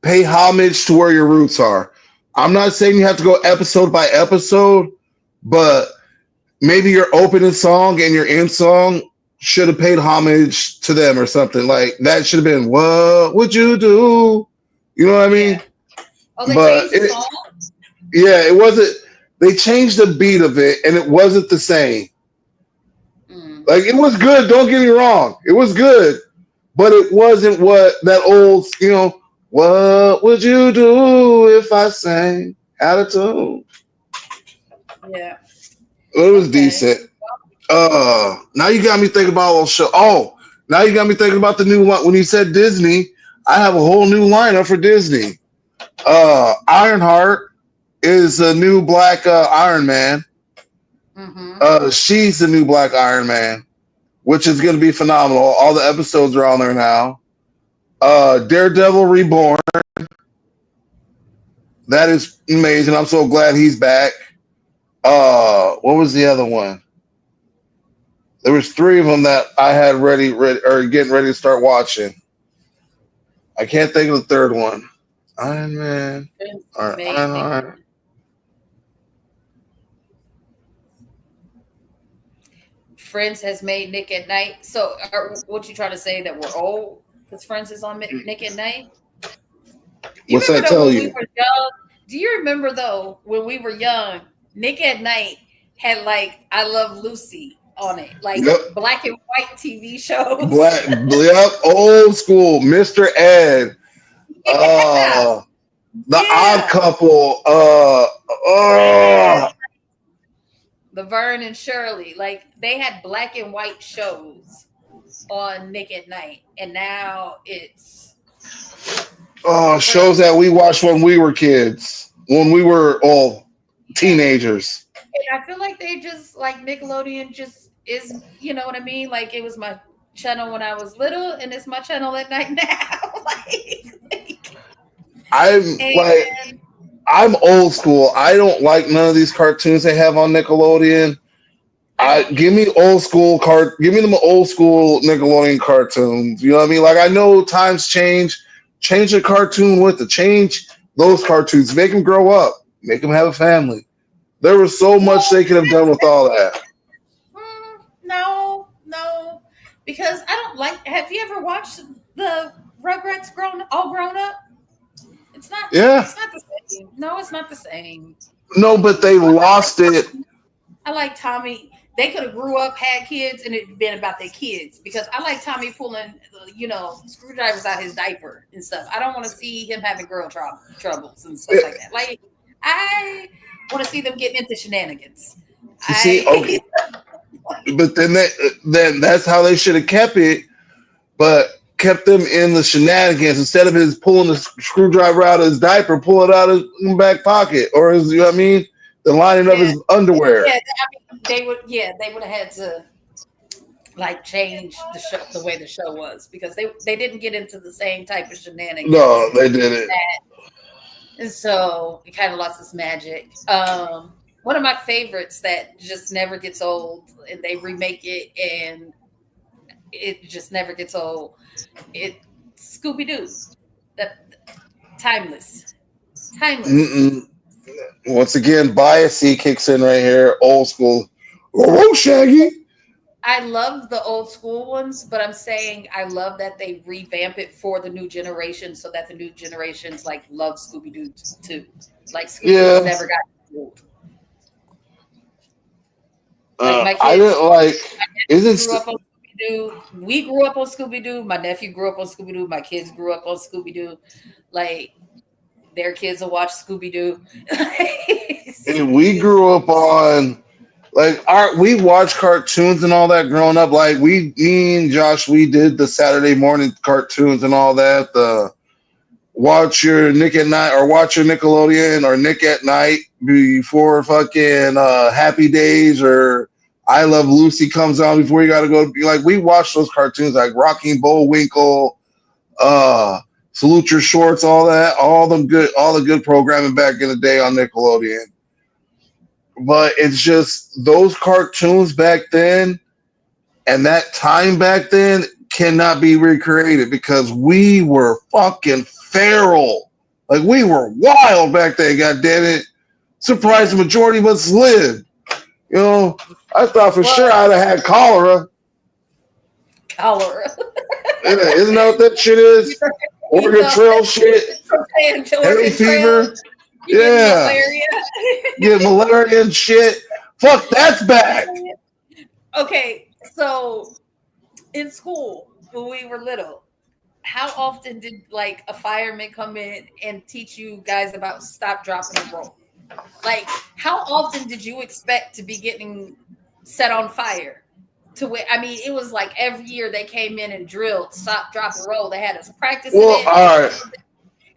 pay homage to where your roots are. I'm not saying you have to go episode by episode, but maybe your opening song and your end song should have paid homage to them or something. Like that should have been "What Would You Do?" You know what I mean? Oh, they changed the song? Yeah, it wasn't. They changed the beat of it, and it wasn't the same. Like it was good. Don't get me wrong, it was good, but it wasn't what that old, What would you do if I sang out of tune? Yeah, it was decent. Now you got me thinking about all show. Oh, now you got me thinking about the new one. When you said Disney, I have a whole new lineup for Disney. Ironheart is a new black Iron Man. She's the new black Iron Man, which is going to be phenomenal. All the episodes are on there now. Daredevil Reborn. That is amazing. I'm so glad he's back. What was the other one? There was three of them that I had ready or getting ready to start watching. I can't think of the third one. Iron Man. Or Made Nick. Iron. Friends has made Nick at Night. So, what you trying to say that we're old because Friends is on Nick at Night? Do you What's remember that though tell when we you? were young? Do you remember though when we were young? Nick at Night had like I Love Lucy on it, like Yep. black and white TV shows. Yep. Old school. Mr. Ed. Yeah, The Odd yeah. Couple. Laverne and Shirley, like they had black and white shows on Nick at Night, and now it's Shows that we watched when we were kids, when we were all teenagers. And I feel like they just like Nickelodeon just is, you know what I mean? Like it was my channel when I was little, and it's my channel at night now. I'm like, and I'm old school. I don't like none of these cartoons they have on Nickelodeon. Give me old school give me them old school Nickelodeon cartoons. You know what I mean? Like I know times change. Change the cartoon with it. Change those cartoons. Make them grow up. Make them have a family. There was so much they could have done with all that. No, because I don't like. Have you ever watched the Rugrats all grown up? It's not. Yeah. It's not the same. No, it's not the same. No, but they lost it. I like Tommy. They could have grew up, had kids, and it'd been about their kids. Because I like Tommy pulling, screwdrivers out his diaper and stuff. I don't want to see him having girl troubles and stuff like that. Like I want to see them getting into shenanigans. Okay. But then that's how they should have kept it. But kept them in the shenanigans instead of his pulling the screwdriver out of his diaper, pull it out of his back pocket or his, you know what I mean? The lining of his underwear. Yeah, they would have had to like change the way the show was because they didn't get into the same type of shenanigans. No, they didn't. And so it kind of lost its magic. One of my favorites that just never gets old, and they remake it, and it just never gets old. It's Scooby-Doo. Timeless. Mm-mm. Once again, bias kicks in right here. Old school. Oh, Shaggy. I love the old school ones, but I'm saying I love that they revamp it for the new generation so that the new generations like love Scooby-Doo too. Like Scooby-Doo never got old. Like my kids, I didn't like. Grew up on Scooby-Doo. We grew up on Scooby-Doo. My nephew grew up on Scooby-Doo. My kids grew up on Scooby-Doo. Like their kids will watch Scooby-Doo. And we grew up on we watched cartoons and all that growing up. Like me and Josh, we did the Saturday morning cartoons and all that. The watch your Nick at Night or watch your Nickelodeon or Nick at Night before fucking Happy Days or I Love Lucy comes on before you got to go. Like we watched those cartoons like Rocky and Bullwinkle, Salute Your Shorts, all that, all the good programming back in the day on Nickelodeon. But it's just those cartoons back then and that time back then cannot be recreated because we were fucking feral. Like we were wild back then, god damn it. Surprised the majority of us lived. You know, I thought for sure I'd have had cholera. Cholera. Yeah, isn't that what that shit is? Oregon Trail shit. Hay fever. Yeah. Yeah, malaria and shit. Fuck, that's back. Okay, so in school when we were little, how often did like a fireman come in and teach you guys about stop, drop, and roll? Like, how often did you expect to be getting set on fire? To where it was like every year they came in and drilled stop, drop, and roll. They had us practice. Well, all right.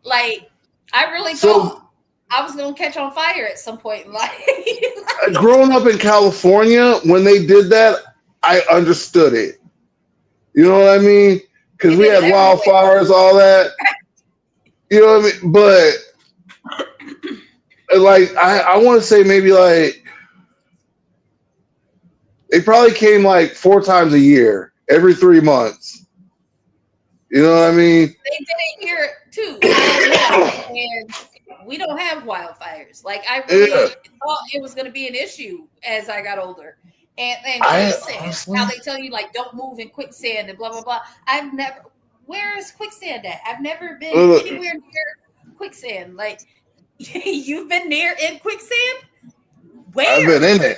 Like, I really thought I was gonna catch on fire at some point in life. Growing up in California, when they did that, I understood it. You know what I mean? Because we had wildfires, all that. You know what I mean? But like, I want to say maybe like They probably came like 4 times a year, every 3 months. You know what I mean? They did it here too in Illinois, and we don't have wildfires. Like I Yeah. really thought it was going to be an issue as I got older. And I quicksand, honestly, how they tell you like don't move in quicksand and blah blah blah. I've never. Where is quicksand at? I've never been look, anywhere near quicksand. Like you've been near in quicksand. I've been Where? in it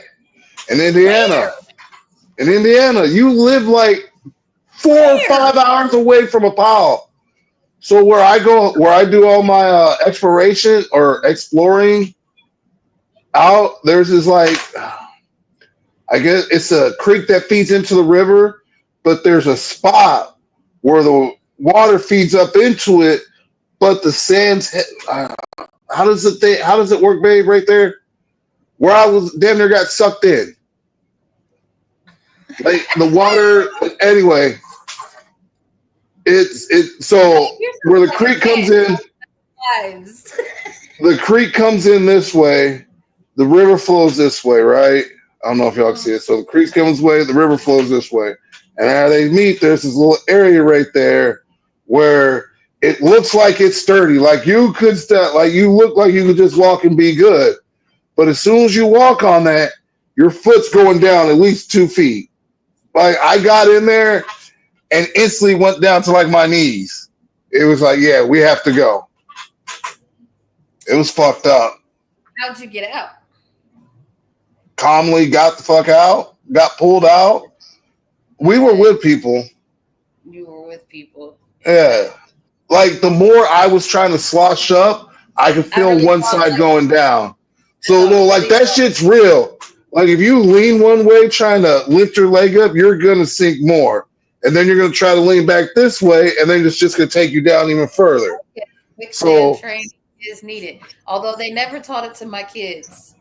in Where? Indiana. In Indiana, you live like 4 or 5 hours away from a pile. So where I do all my exploration or exploring out, there's this like, I guess it's a creek that feeds into the river, but there's a spot where the water feeds up into it, but the sands. How does it think? How does it work, babe? Right there, where I was, damn near got sucked in. Like the water. Anyway, it's it. So You're where the like a creek comes cat. in, Lives. the creek comes in this way, the river flows this way, right? I don't know if y'all can see it. So the creek comes this way, the river flows this way. And as they meet, there's this little area right there where it looks like it's sturdy. Like you could step, like you look like you could just walk and be good. But as soon as you walk on that, your foot's going down at least 2 feet. Like I got in there and instantly went down to like my knees. It was like, yeah, we have to go. It was fucked up. How'd you get out? Calmly got the fuck out, got pulled out. We were Okay. with people. You were with people. Yeah. Like the more I was trying to slosh up, I could I feel really one thought side like going down. I So no, like really that thought shit's real. Like if you lean one way trying to lift your leg up, you're gonna sink more. And then you're gonna try to lean back this way, and then it's just gonna take you down even further. quicksand So training is needed. Although they never taught it to my kids.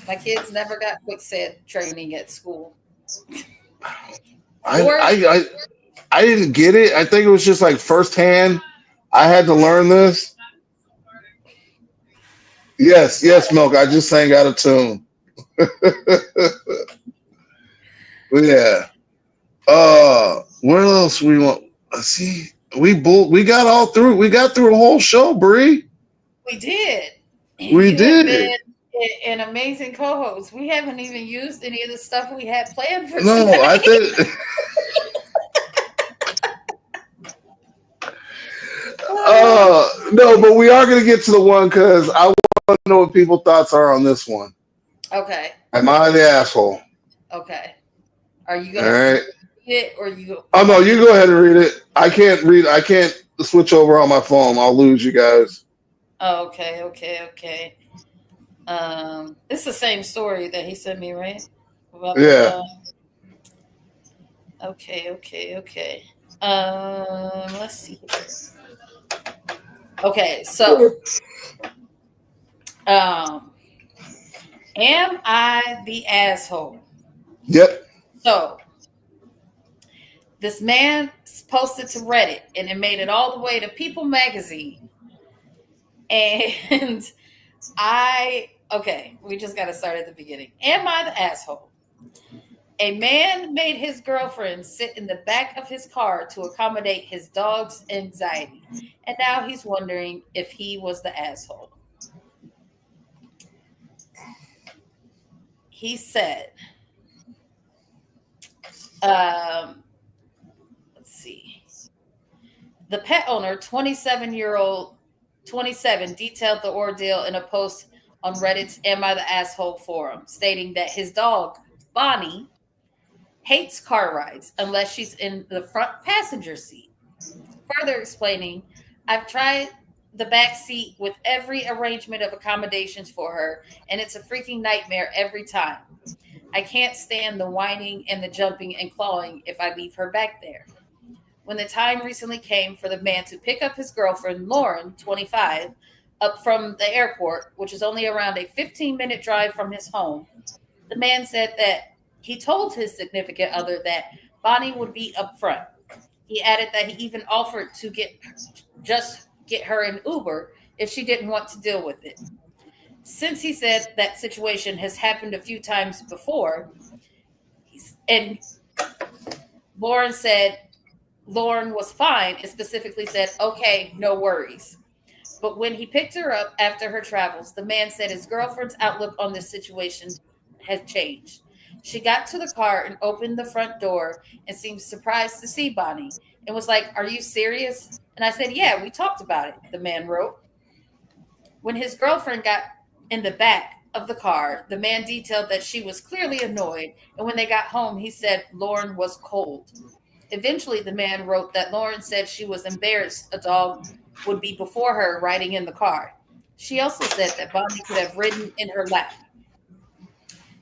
My kids never got quicksand training at school. I Or I I, I didn't get it. I think it was just like firsthand. I had to learn this. Yes, yes, Milk. I just sang out of tune. But yeah. What else we want? Let's see. We got all through. We got through a whole show, Bree. we did. We You have did. been an amazing co-host. We haven't even used any of the stuff we had planned for No, I tonight. think. No, but we are gonna get to the one because I want to know what people's thoughts are on this one. Okay. Am I the asshole? Okay. Are you All gonna right. read it or you Oh no, want me you to? go ahead and read it. I can't read. I can't switch over on my phone. I'll lose you guys. Oh, okay, okay, okay. It's the same story that he sent me, right? About Yeah. the okay, okay, okay. Let's see here. Okay, so um, am I the asshole? Yep. So this man posted to Reddit, and it made it all the way to People Magazine, and okay, we just got to start at the beginning. Am I the asshole? A man made his girlfriend sit in the back of his car to accommodate his dog's anxiety. And now he's wondering if he was the asshole. He said, um, let's see. The pet owner, 27, detailed the ordeal in a post on Reddit's Am I the Asshole forum, stating that his dog, Bonnie, hates car rides unless she's in the front passenger seat. Further explaining, I've tried the back seat with every arrangement of accommodations for her, and it's a freaking nightmare every time. I can't stand the whining and the jumping and clawing if I leave her back there. When the time recently came for the man to pick up his girlfriend, Lauren, 25, up from the airport, which is only around a 15-minute drive from his home, the man said that he told his significant other that Bonnie would be up front. He added that he even offered to get her an Uber if she didn't want to deal with it. Since he said that situation has happened a few times before, And Lauren was fine and specifically said, okay, no worries. But when he picked her up after her travels, the man said his girlfriend's outlook on this situation had changed. She got to the car and opened the front door and seemed surprised to see Bonnie and was like, "Are you serious?" And I said, "Yeah, we talked about it," the man wrote. When his girlfriend got in the back of the car, the man detailed that she was clearly annoyed. And when they got home, he said Lauren was cold. Eventually, the man wrote that Lauren said she was embarrassed a dog would be before her riding in the car. She also said that Bonnie could have ridden in her lap.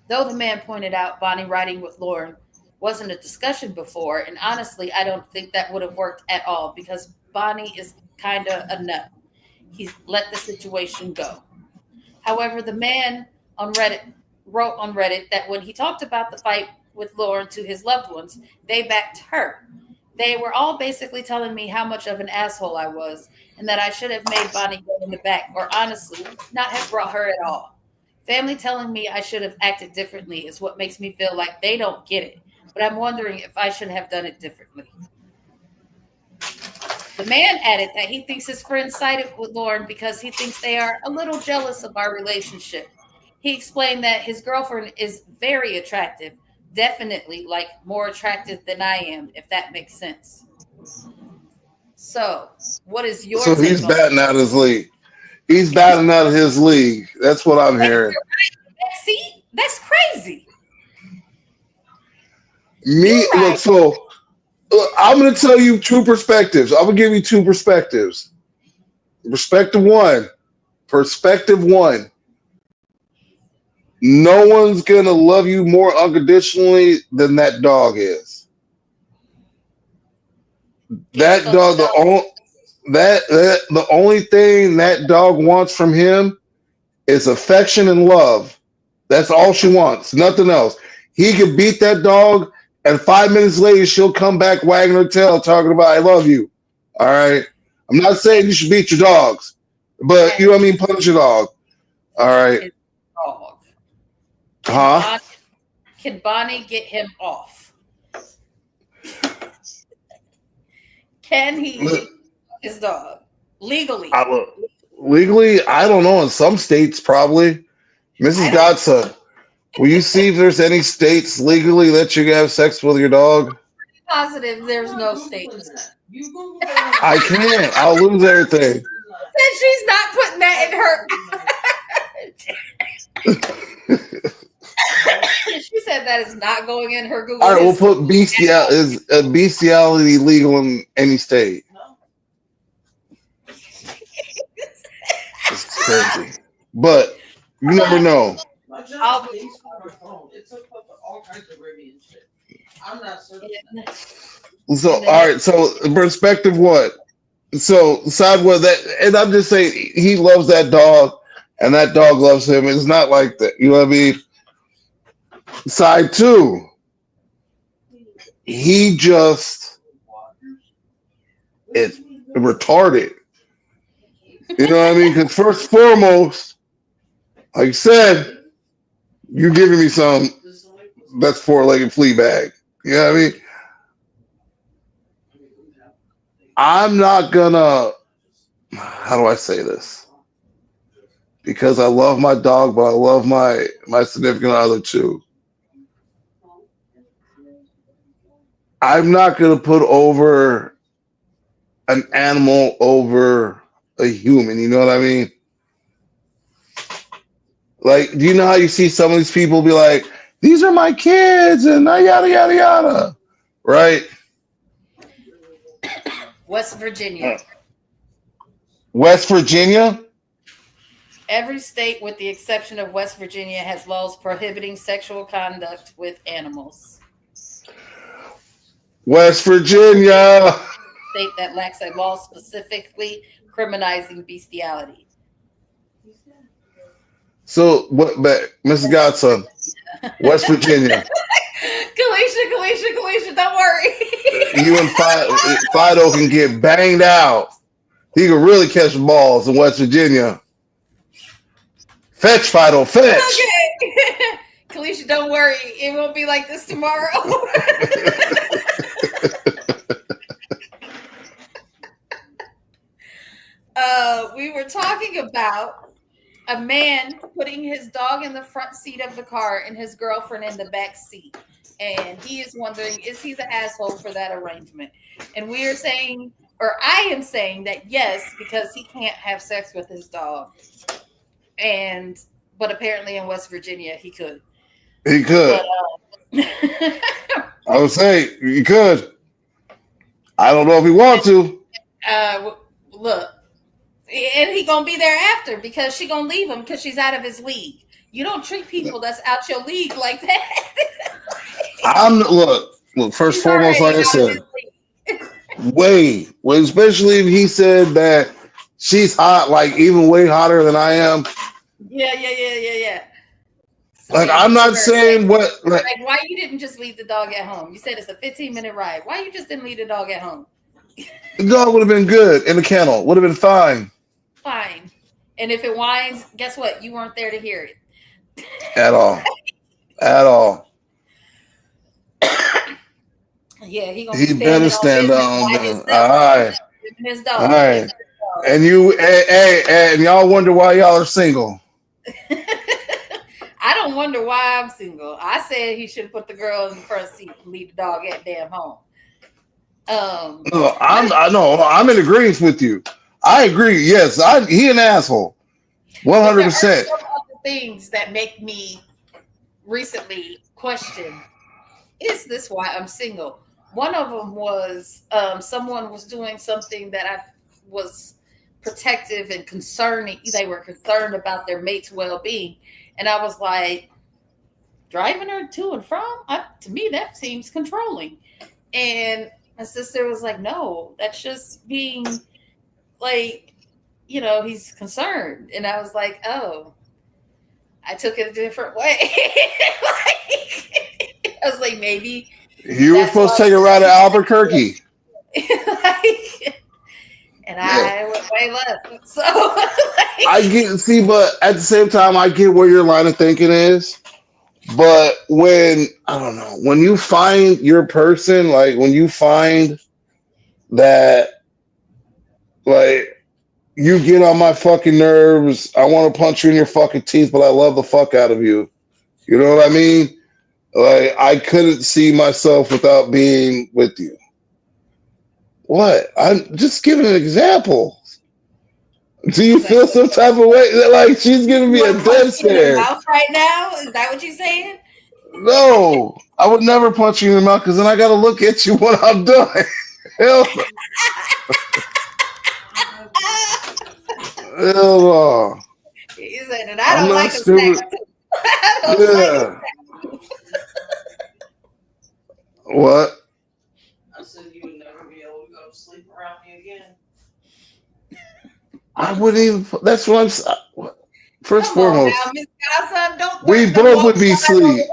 Though the man pointed out Bonnie riding with Lauren wasn't a discussion before, and honestly, I don't think that would have worked at all because Bonnie is kind of a nut. He's let the situation go. However, the man on Reddit wrote on Reddit that when he talked about the fight with Lauren to his loved ones, they backed her. They were all basically telling me how much of an asshole I was and that I should have made Bonnie go in the back or honestly not have brought her at all. Family telling me I should have acted differently is what makes me feel like they don't get it, but I'm wondering if I should have done it differently. The man added that he thinks his friend sided with Lauren because he thinks they are a little jealous of our relationship. He explained that his girlfriend is very attractive, definitely like more attractive than I am, if that makes sense. So, what is your So he's batting out his league. He's batting out of his league. That's what I'm hearing. See, that's crazy. Look, so I'm going to tell you two perspectives. I'm going to give you two perspectives. Perspective one. No one's going to love you more unconditionally than that dog is. That dog, the only thing that dog wants from him is affection and love. That's all she wants, nothing else. He could beat that dog, and 5 minutes later, she'll come back wagging her tail, talking about, I love you. All right? I'm not saying you should beat your dogs, but you know what I mean? Punch your dog. All right? Huh? Can Bonnie get him off? Can he hit his dog legally? Legally, I don't know. In some states, probably. Mrs. Godson, will you see if there's any states legally let you have sex with your dog? Positive there's no states. I can't. I'll lose everything. And she's not putting that in her. She said that is not going in her Google. All right, we'll put bestiality legal in any state. It's crazy, but you never know. So, all right. So, perspective what? So, side what that, and I'm just saying he loves that dog, and that dog loves him. It's not like that. You know what I mean? Side two, he just is retarded. You know what I mean? Because first and foremost, like you said, you're giving me some that's four-legged flea bag. You know what I mean? I'm not gonna, how do I say this? Because I love my dog, but I love my significant other too. I'm not going to put over an animal over a human. You know what I mean? Like, do you know how you see some of these people be like, these are my kids and yada, yada, yada. Right? West Virginia. West Virginia? Every state, with the exception of West Virginia, has laws prohibiting sexual conduct with animals. West Virginia. State that lacks a law specifically criminalizing bestiality. So, what, but Mrs. Godson, West Virginia. Kalisha, don't worry. You and Fido can get banged out. He can really catch balls in West Virginia. Fetch, Fido, fetch. Okay. Felicia, don't worry. It won't be like this tomorrow. We were talking about a man putting his dog in the front seat of the car and his girlfriend in the back seat. And he is wondering, is he the asshole for that arrangement? And we are saying, or I am saying that yes, because he can't have sex with his dog. But apparently in West Virginia, he could. He could. But, I would say he could. I don't know if he wants to. Look, and he gonna be there after because she gonna leave him because she's out of his league. You don't treat people that's out your league like that. Look. First foremost, like I said, especially if he said that she's hot, like even way hotter than I am. Yeah. Like I'm not saying what. Like why you didn't just leave the dog at home? You said it's a 15-minute ride. Why you just didn't leave the dog at home? The dog would have been good in the kennel. Would have been fine. Fine. And if it whines, guess what? You weren't there to hear it. At all. Yeah, he better stand on them. All right. And and y'all wonder why y'all are single. I don't wonder why I'm single. I said he should put the girl in the front seat and leave the dog at damn home. No, I'm in agreement with you. I agree. Yes, he an asshole. 100%. Some other things that make me recently question: is this why I'm single? One of them was someone was doing something that I was protective and concerning. They were concerned about their mate's well-being, and I was like, driving her to and from. To me, that seems controlling. And my sister was like, no, that's just being like, he's concerned. And I was like, oh, I took it a different way. I was like, maybe you were supposed to take a ride to Albuquerque. I went way left. So but at the same time, I get where your line of thinking is. But when you find your person, like when you find that, like, you get on my fucking nerves, I want to punch you in your fucking teeth, but I love the fuck out of you. You know what I mean? Like, I couldn't see myself without being with you. What? I'm just giving an example. Do you feel some type of way? Like she's giving me a death stare right now? Is that what you're saying? No, I would never punch you in the mouth because then I got to look at you when I'm done. Hell no. He said, and I don't like a snack. Yeah. What? I said you would never be able to go to sleep around me again. I wouldn't even. That's what I'm saying. First and foremost, we both would be asleep.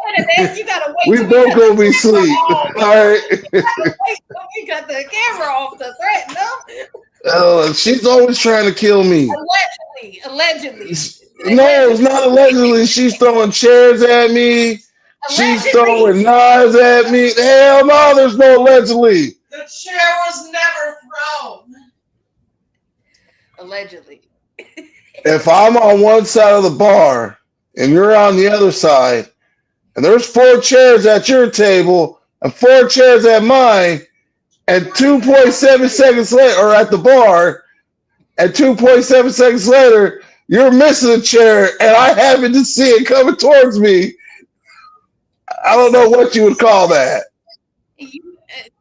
We both gonna be asleep. All right. We got the camera off to threaten them. She's always trying to kill me. Allegedly. No, it's not allegedly. She's throwing chairs at me. She's throwing knives at me. Hell no, there's no allegedly. The chair was never thrown. Allegedly. If I'm on one side of the bar and you're on the other side, and there's 4 chairs at your table and 4 chairs at mine, and 2.7 seconds later, or at the bar, and 2.7 seconds later, you're missing a chair, and I happen to see it coming towards me. I don't know what you would call that.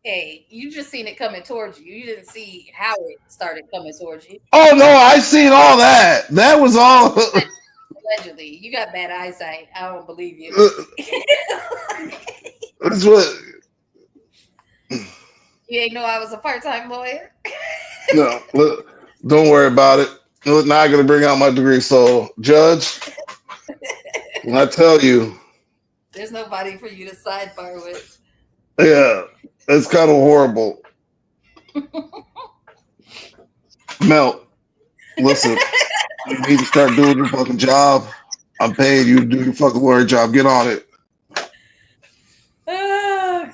You just seen it coming towards you. You didn't see how it started coming towards you. Oh no, I seen all that. That was all. Allegedly, you got bad eyesight. I don't believe you. That's what. You ain't know I was a part-time lawyer. No, look, don't worry about it. Look, now I'm gonna bring out my degree. So, Judge, when I tell you, there's nobody for you to sidebar with. Yeah, it's kind of horrible. Mel, listen, you need to start doing your fucking job. I'm paying you to do your fucking lawyer job. Get on it.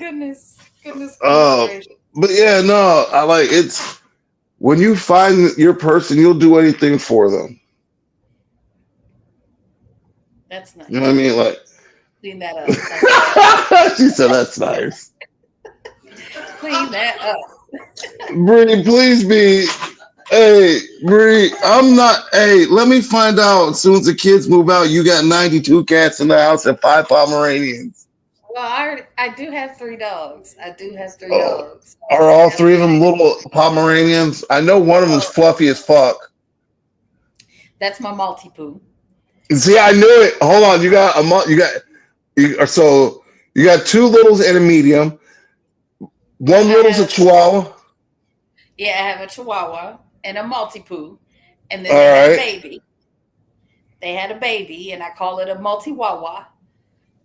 goodness. Goodness Oh, gracious. but yeah, no, I like it's when you find your person, you'll do anything for them. That's nice. You know what I mean? Like, Clean that up. That's nice. she said, "That's nice." Clean that up. Bree, please be. Hey, Bree, I'm not. Hey, let me find out as soon as the kids move out. You got 92 cats in the house and 5 Pomeranians. Well, I do have 3 dogs. I do have 3 Oh, dogs. are all 3 of them little Pomeranians? I know one of them's fluffy as fuck. That's my Maltipoo. See, I knew it. Hold on, you got so you got 2 littles and a medium. One little's a Chihuahua. Yeah, I have a Chihuahua and a Maltipoo, and then All they had right. a baby. They had a baby, and I call it a Multi-Wawa.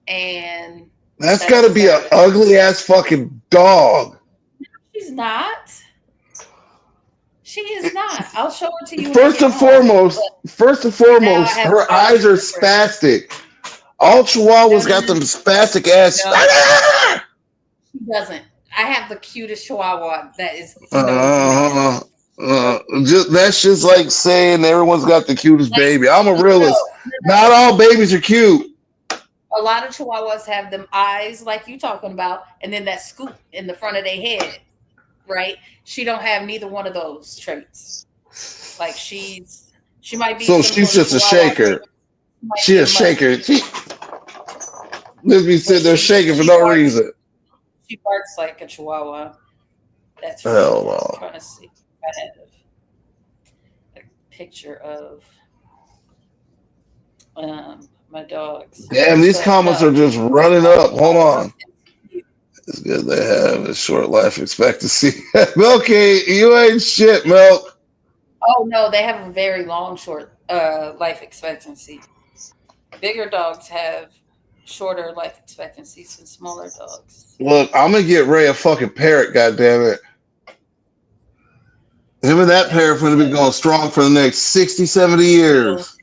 And That's got to be an ugly ass fucking dog. she's not. She is not. I'll show her to you. First and foremost, her eyes are spastic. All Chihuahuas got them spastic ass. No, she doesn't. I have the cutest Chihuahua that is. That's just like saying everyone's got the cutest baby. I'm a realist. Not all babies are cute. A lot of Chihuahuas have them eyes like you talking about, and then that scoop in the front of their head, right? She don't have neither one of those traits. Like she might be. So she's just a shaker. She a shaker. She just be sitting there shaking for no reason. She barks like a Chihuahua. That's hell no. I'm trying to see if I have a picture of my dogs. Damn, these comments are just running up. Hold on. It's good they have a short life expectancy. Milky, you ain't shit, Milk. Oh no, they have a very long, short life expectancy. Bigger dogs have shorter life expectancies than smaller dogs. Look, I'm gonna get Ray a fucking parrot, goddammit. Him and that parrot's gonna be going strong for the next 60, 70 years.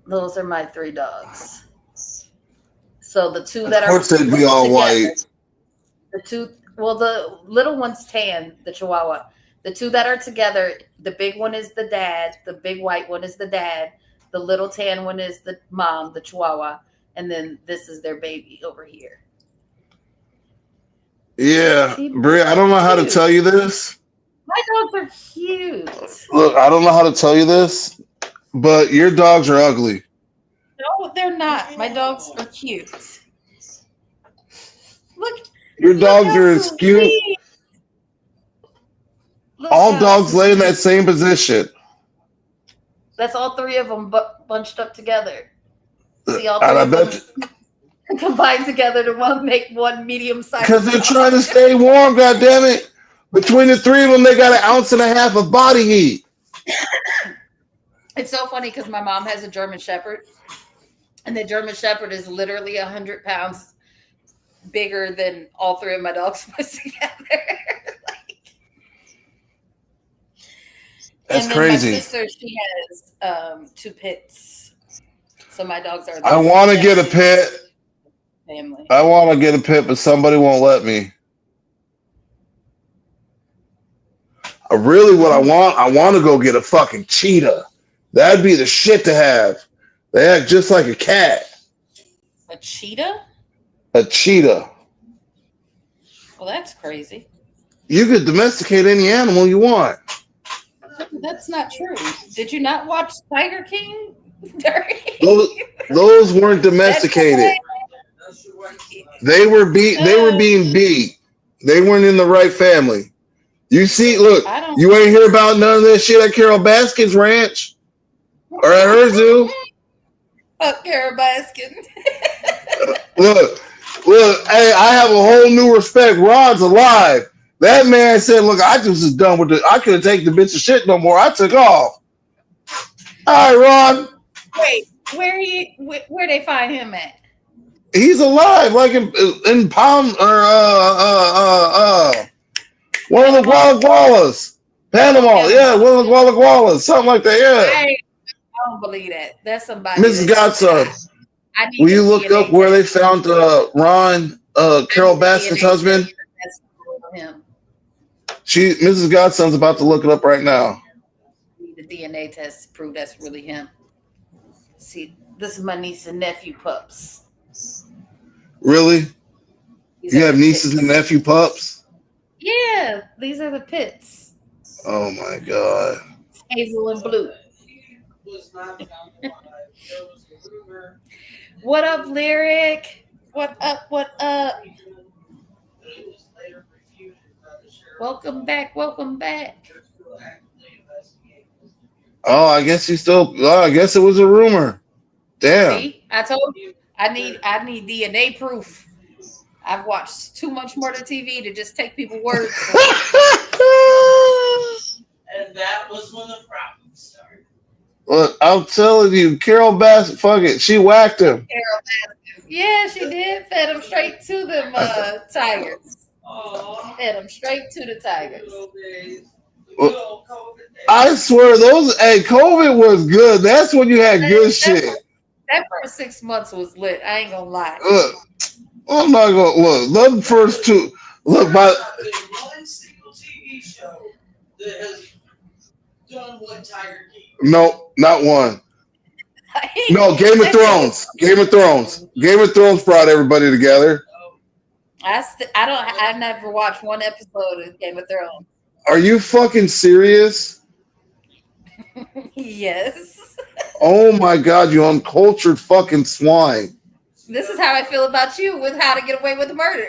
Those are my 3 dogs. So the 2 that Of course they'd be all white. The little one's tan, the Chihuahua. The 2 that are together, the big one is the dad, the big white one is the dad, the little tan one is the mom, the Chihuahua, and then this is their baby over here. Yeah, Brie, I don't know how to tell you this. My dogs are cute. Look, I don't know how to tell you this, but your dogs are ugly. No, they're not. My dogs are cute. Look. Your dogs are as cute. All dogs lay in that same position. That's all 3 of them bunched up together. See, all 3 of them combined together to make one medium size. Because they're trying to stay warm, goddammit. Between the 3 of them, they got 1.5 ounces of body heat. It's so funny because my mom has a German Shepherd, and the German Shepherd is literally 100 pounds bigger than all 3 of my dogs put together. That's and then crazy. My sister, she has 2 pits. So my dogs are. I want to get a pit. Family. I want to get a pit, but somebody won't let me. What I want to go get a fucking cheetah. That'd be the shit to have. They act just like a cat. A cheetah? A cheetah. Well, that's crazy. You could domesticate any animal you want. That's not true. Did you not watch Tiger King? Those weren't domesticated. They were being beat. They weren't in the right family. You see, look, you ain't hear about none of this shit at Carol Baskin's ranch or at her zoo. Fuck Carol Baskin. Look, hey, I have a whole new respect. Ron's alive. That man said, look, I just was done with it. I couldn't take the bitch of shit no more. I took off. All right, Ron. Wait, where they find him at? He's alive, like in Palm or one of the Guala Gualas. Panama, yeah, one of the Guala Gualas, something like that, yeah. I don't believe that. That's somebody. Mrs. Godson. I need Will you the look DNA up where they test. found Ron, I Carol need the Baskin's DNA husband? test that's for him. Mrs. Godson's about to look it up right now. I need the DNA test to prove that's really him. See, this is my niece and nephew pups. Really? These You are have the nieces and pits. nephew pups? Yeah, these are the pits. Oh my god. Hazel and Blue. Was not found alive. There was a rumor What up, Lyric? What up? What up? that it was later refuted by the sheriff. Welcome back. Welcome back. They're still actively investigating this. Oh, I guess I guess it was a rumor. Damn. See, I told you. I need DNA proof. I've watched too much murder TV to just take people's words for it. And that was when the problem started. Look, I'm telling you, Carol Bassett, fuck it, she whacked him. Yeah, she did. Fed them straight to them tigers. Oh, Fed them straight to the tigers. good old days. The Well, good old COVID days. I swear, COVID was good. That's when you had good shit. That first 6 months was lit. I ain't gonna lie. Look, I'm not gonna look. The first two, look, There's not been one single TV show that has done what Tiger King. no, not one. No, Game of Thrones. Game of Thrones. Game of Thrones brought everybody together. I never watched one episode of Game of Thrones. Are you fucking serious? Yes. Oh my god, you uncultured fucking swine. This is how I feel about you with How to Get Away with Murder.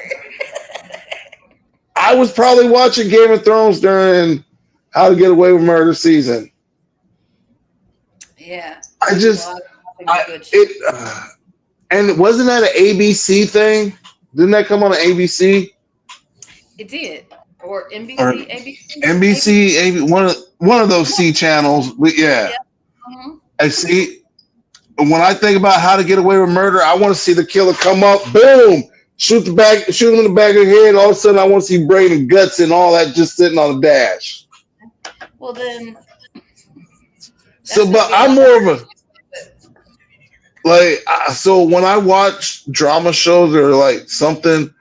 I was probably watching Game of Thrones during How to Get Away with Murder season. Yeah. I just, Good shit. and wasn't that an ABC thing? Didn't that come on an ABC? It did. Or NBC, Or ABC. NBC, one of those C channels. But yeah, Mhm. I see. When I think about How to Get Away with Murder, I want to see the killer come up, boom, shoot him in the back of the head. All of a sudden, I want to see brain and guts and all that just sitting on the dash. Well, then. So, but I'm more of a so when I watch drama shows or like something,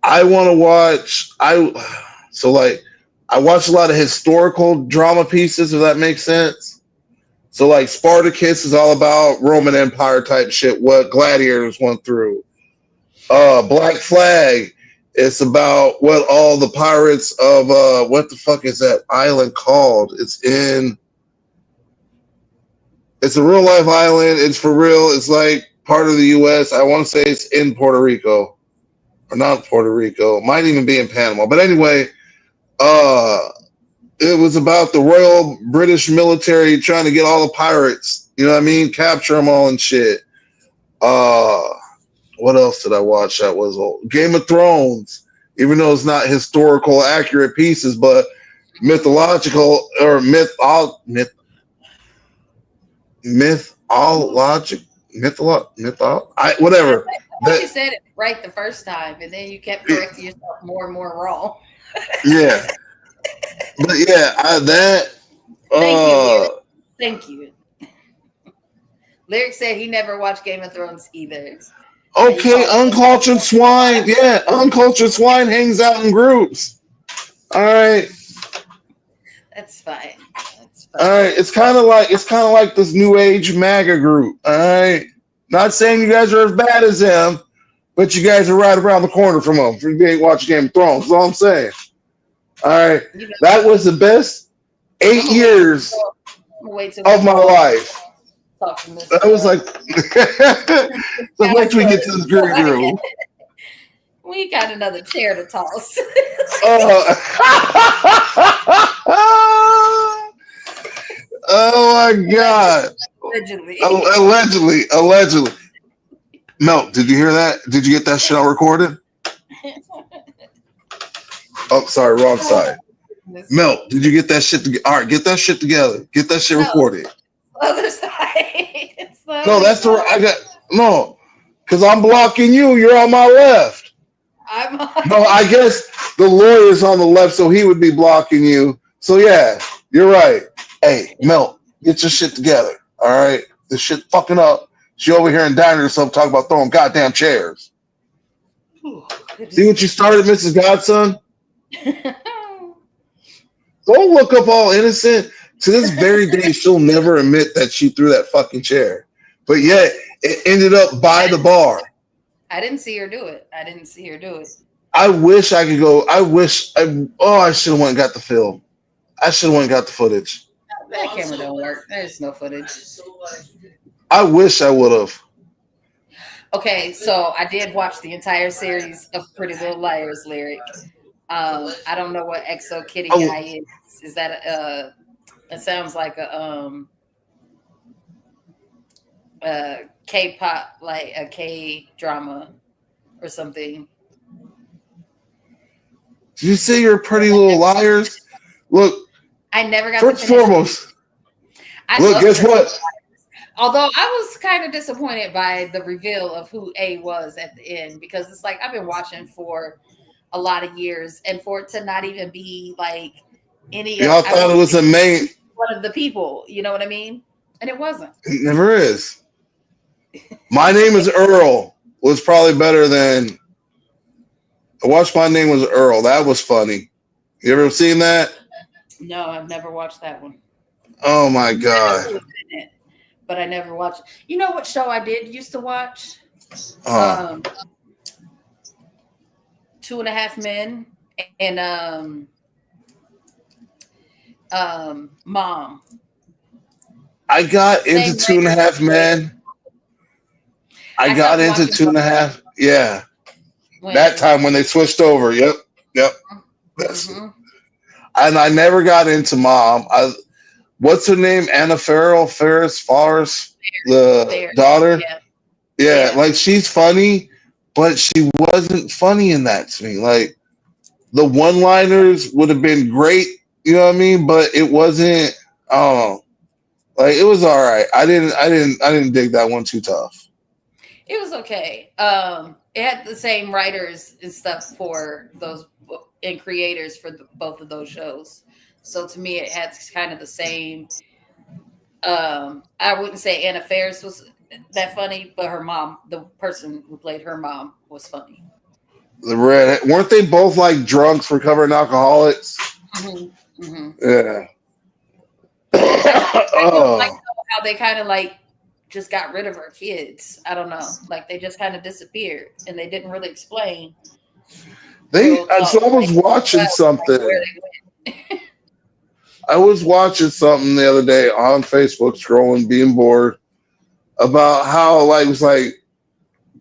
I want to watch. I watch a lot of historical drama pieces, if that makes sense. So like Spartacus is all about Roman Empire type shit, what gladiators went through. Black Flag, it's about what all the pirates of what the fuck is that island called? It's a real life island. It's for real. It's like part of the US. I want to say it's in Puerto Rico. Or not Puerto Rico. Might even be in Panama. But anyway, it was about the Royal British military trying to get all the pirates, you know what I mean? Capture them all and shit. What else did I watch that was old? Game of Thrones, even though it's not historical accurate pieces, but mythological or whatever. You said it right the first time, and then you kept correcting yourself more and more wrong. Yeah. But yeah, Thank you. Lyric said he never watched Game of Thrones either. Okay, uncultured swine. Yeah, uncultured swine hangs out in groups. All right. That's fine. All right. It's kind of like this new age MAGA group. All right. Not saying you guys are as bad as them, but you guys are right around the corner from them. If you ain't watching Game of Thrones, that's all I'm saying. All right. That was the best 8 years of my life. That was like, so wait till we get to the green room. We got another chair to toss. Oh my God. Allegedly. Mel, did you hear that? Did you get that shit all recorded? Oh, sorry, wrong side. Mel, did you get that shit together? All right, get that shit together. Get that shit recorded. Other side. No, that's the right. Because I'm blocking you. You're on my left. No, I guess the lawyer's on the left, so he would be blocking you. So yeah, you're right. Hey, Mel, get your shit together. All right, this shit fucking up. She over here and dining herself talking about throwing goddamn chairs. Ooh, See what you started, Mrs. Godson? Don't look up all innocent. To this very day, she'll never admit that she threw that fucking chair. But yet, it ended up by the bar. I didn't see her do it. I wish I could go. I should have went and got the film. I should have went and got the footage. That camera don't work. There's no footage. I'm so glad you did. I wish I would have. Okay, so I did watch the entire series of Pretty Little Liars, Lyric. I don't know what Exo Kitty guy is. Is that it sounds like a K-pop, like a K-drama or something. Did you say you're Pretty Little Liars? Look, I never got first to finish. foremost. I Look, love guess Pretty what? Little Liars. Although I was kind of disappointed by the reveal of who A was at the end, because it's like I've been watching for a lot of years, and for it to not even be like any Y'all thought it was a main. one of the people, you know what I mean? And it wasn't. It never is. My Name is Earl was probably better than. I watched My Name was Earl. That was funny. You ever seen that? No, I've never watched that one. Oh my god. But I never watched. You know what show I did used to watch? 2.5 Men and Mom. I got into 2.5 Men. I got into 2.5. Yeah. That time when they switched over. Yep. Mhm. And I never got into Mom. What's her name? Anna Faris, the daughter. Yeah, like she's funny, but she wasn't funny in that to me. Like the one-liners would have been great, you know what I mean? But it wasn't. Like it was all right. I didn't dig that one too tough. It was okay. It had the same writers and stuff for those and creators for both of those shows. So to me, it had kind of the same. I wouldn't say Anna Faris was that funny, but her mom, the person who played her mom, was funny. The red weren't they both like drunks, recovering alcoholics? Mm-hmm. Mm-hmm. Yeah. I like how they kind of like just got rid of her kids. I don't know, like they just kind of disappeared, and they didn't really explain. So I was watching something. I was watching something the other day on Facebook, scrolling, being bored, about how like it was like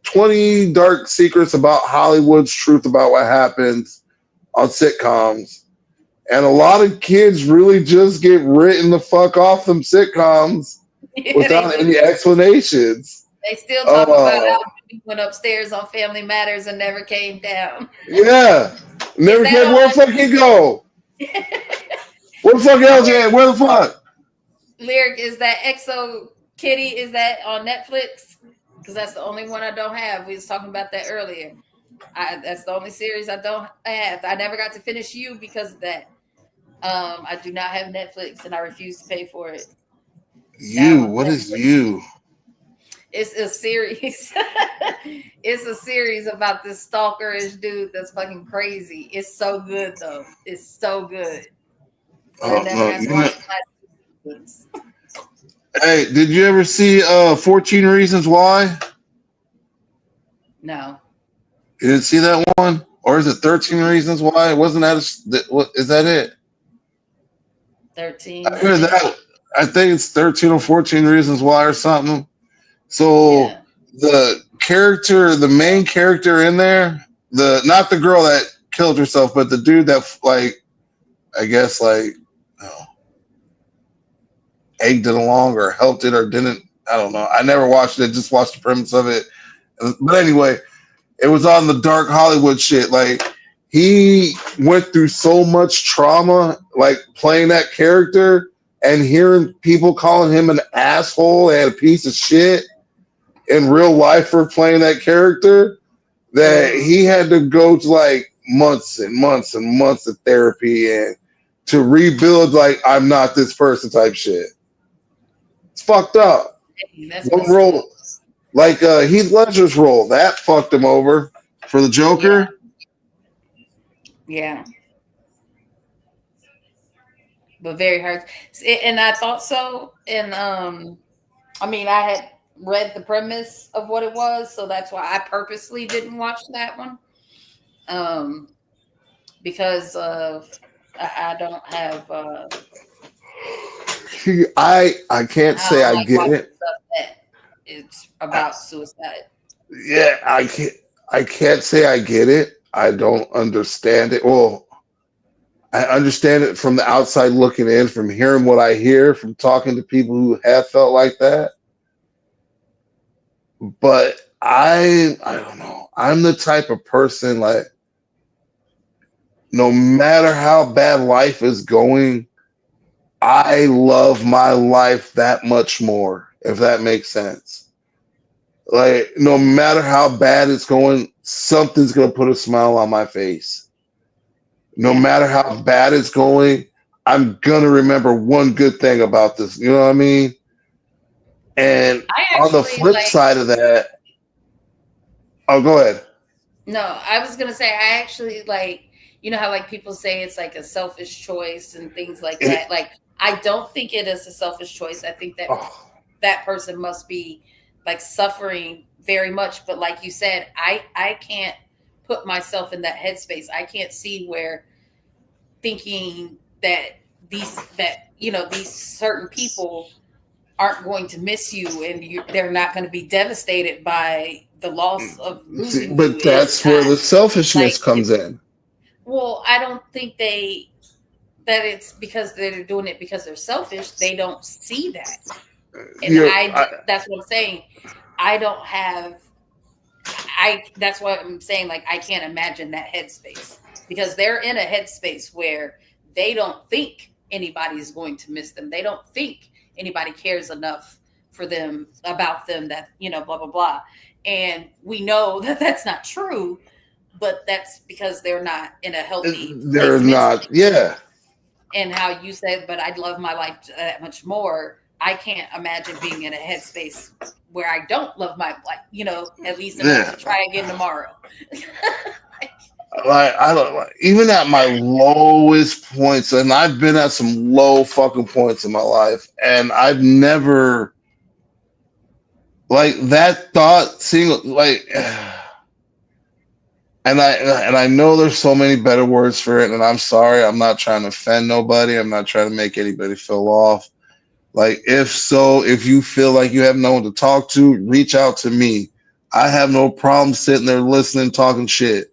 20 dark secrets about Hollywood's truth about what happens on sitcoms. And a lot of kids really just get written the fuck off them sitcoms without any explanations. They still talk about how we went upstairs on Family Matters and never came down. Yeah. Never came. Where the fuck you go? Where the fuck else you at? Where the fuck? Lyric, is that Exo Kitty? Is that on Netflix? Because that's the only one I don't have. We was talking about that earlier. That's the only series I don't have. I never got to finish You because of that. I do not have Netflix and I refuse to pay for it. You? What is You? It's a series. It's a series about this stalkerish dude that's fucking crazy. It's so good though. It's so good. Hey, did you ever see 14 Reasons Why? No. You didn't see that one? Or is it 13 Reasons Why? Wasn't that what is that it? 13. I heard that. I think it's 13 or 14 Reasons Why or something. So the main character in there, not the girl that killed herself, but the dude that like, I guess like, egged it along or helped it or didn't. I don't know. I never watched it. Just watched the premise of it. But anyway, it was on the dark Hollywood shit. Like he went through so much trauma, like playing that character and hearing people calling him an asshole and a piece of shit in real life for playing that character, that he had to go to like months and months and months of therapy and to rebuild like I'm not this person type shit. It's fucked up. That's Like Heath Ledger's role, that fucked him over for the Yeah, Joker. yeah, but very hard. And I thought so. And I mean, I had read the premise of what it was, so that's why I purposely didn't watch that one. Um, because of I don't have I can't I say don't I like get watching it. stuff that it's I, about suicide. yeah, I can't say I get it. I don't understand it. Well, I understand it from the outside looking in, from hearing what I hear, from talking to people who have felt like that. But I don't know. I'm the type of person like no matter how bad life is going, I love my life that much more, if that makes sense. Like, no matter how bad it's going, something's gonna put a smile on my face. No Yeah, matter how bad it's going, I'm gonna remember one good thing about this. You know what I mean? And I on the actually flip like. side of that, oh, go ahead. No, I was gonna say I actually like. You know how like people say it's like a selfish choice and things like It, that. Like I don't think it is a selfish choice. I think that oh, that person must be like suffering very much. But like you said, I can't put myself in that headspace. I can't see where thinking that these certain people aren't going to miss you and they're not going to be devastated by the loss of see, losing you but is that's where not the selfishness like comes it's in. well, I don't think that it's because they're doing it because they're selfish. They don't see that. And You, I, that's what I'm saying. I don't have I that's what I'm saying. Like I can't imagine that headspace because they're in a headspace where they don't think anybody's going to miss them. They don't think anybody cares enough for them about them that blah blah blah. And we know that that's not true, but that's because they're not in a healthy they're place not. mentally. Yeah, And how you said, but I'd love my life that much more. I can't imagine being in a headspace where I don't love my life, at least enough yeah. to try again tomorrow. Like I don't like even at my lowest points, and I've been at some low fucking points in my life, and I've never like that thought seeing like and I know there's so many better words for it, and I'm sorry, I'm not trying to offend nobody, I'm not trying to make anybody feel off. Like if you feel like you have no one to talk to, reach out to me. I have no problem sitting there listening, talking shit.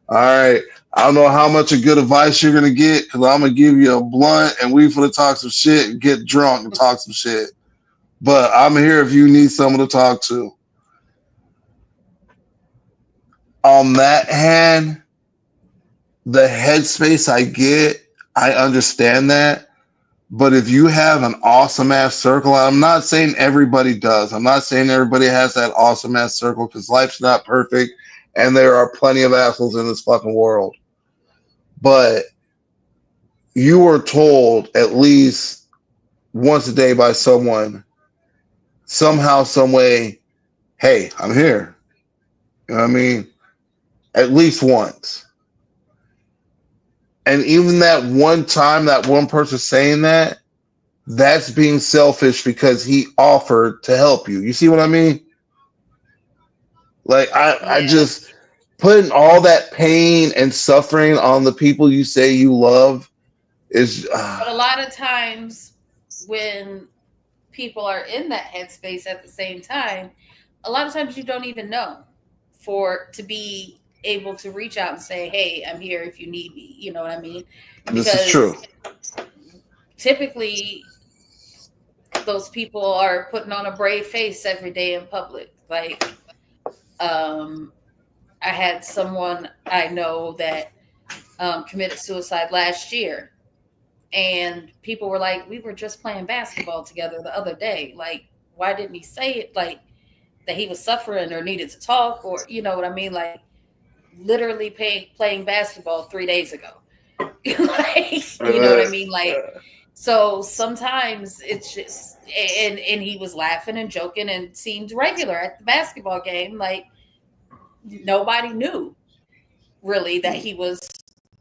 All right. I don't know how much of good advice you're gonna get because I'm gonna give you a blunt and we finna talk some shit and get drunk and talk some shit. But I'm here if you need someone to talk to. On that hand, the headspace I get, I understand that. But if you have an awesome ass circle, I'm not saying everybody does. I'm not saying everybody has that awesome ass circle because life's not perfect and there are plenty of assholes in this fucking world. But you were told at least once a day by someone, somehow, some way, hey, I'm here. You know what I mean? At least once. And even that one time, that one person saying that, that's being selfish because he offered to help you. You see what I mean? Like I Yeah. just putting all that pain and suffering on the people you say you love is But a lot of times when people are in that headspace at the same time, a lot of times you don't even know for to be able to reach out and say, hey, I'm here if you need me. You know what I mean? this is true. Because typically those people are putting on a brave face every day in public. Like, I had someone I know that committed suicide last year, and people were like, "We were just playing basketball together the other day. Like, why didn't he say it? Like that he was suffering or needed to talk, or you know what I mean? Like, literally playing basketball 3 days ago. Like, you know what Uh, I mean? Like, So sometimes it's just, and he was laughing and joking and seemed regular at the basketball game. Like nobody knew really that he was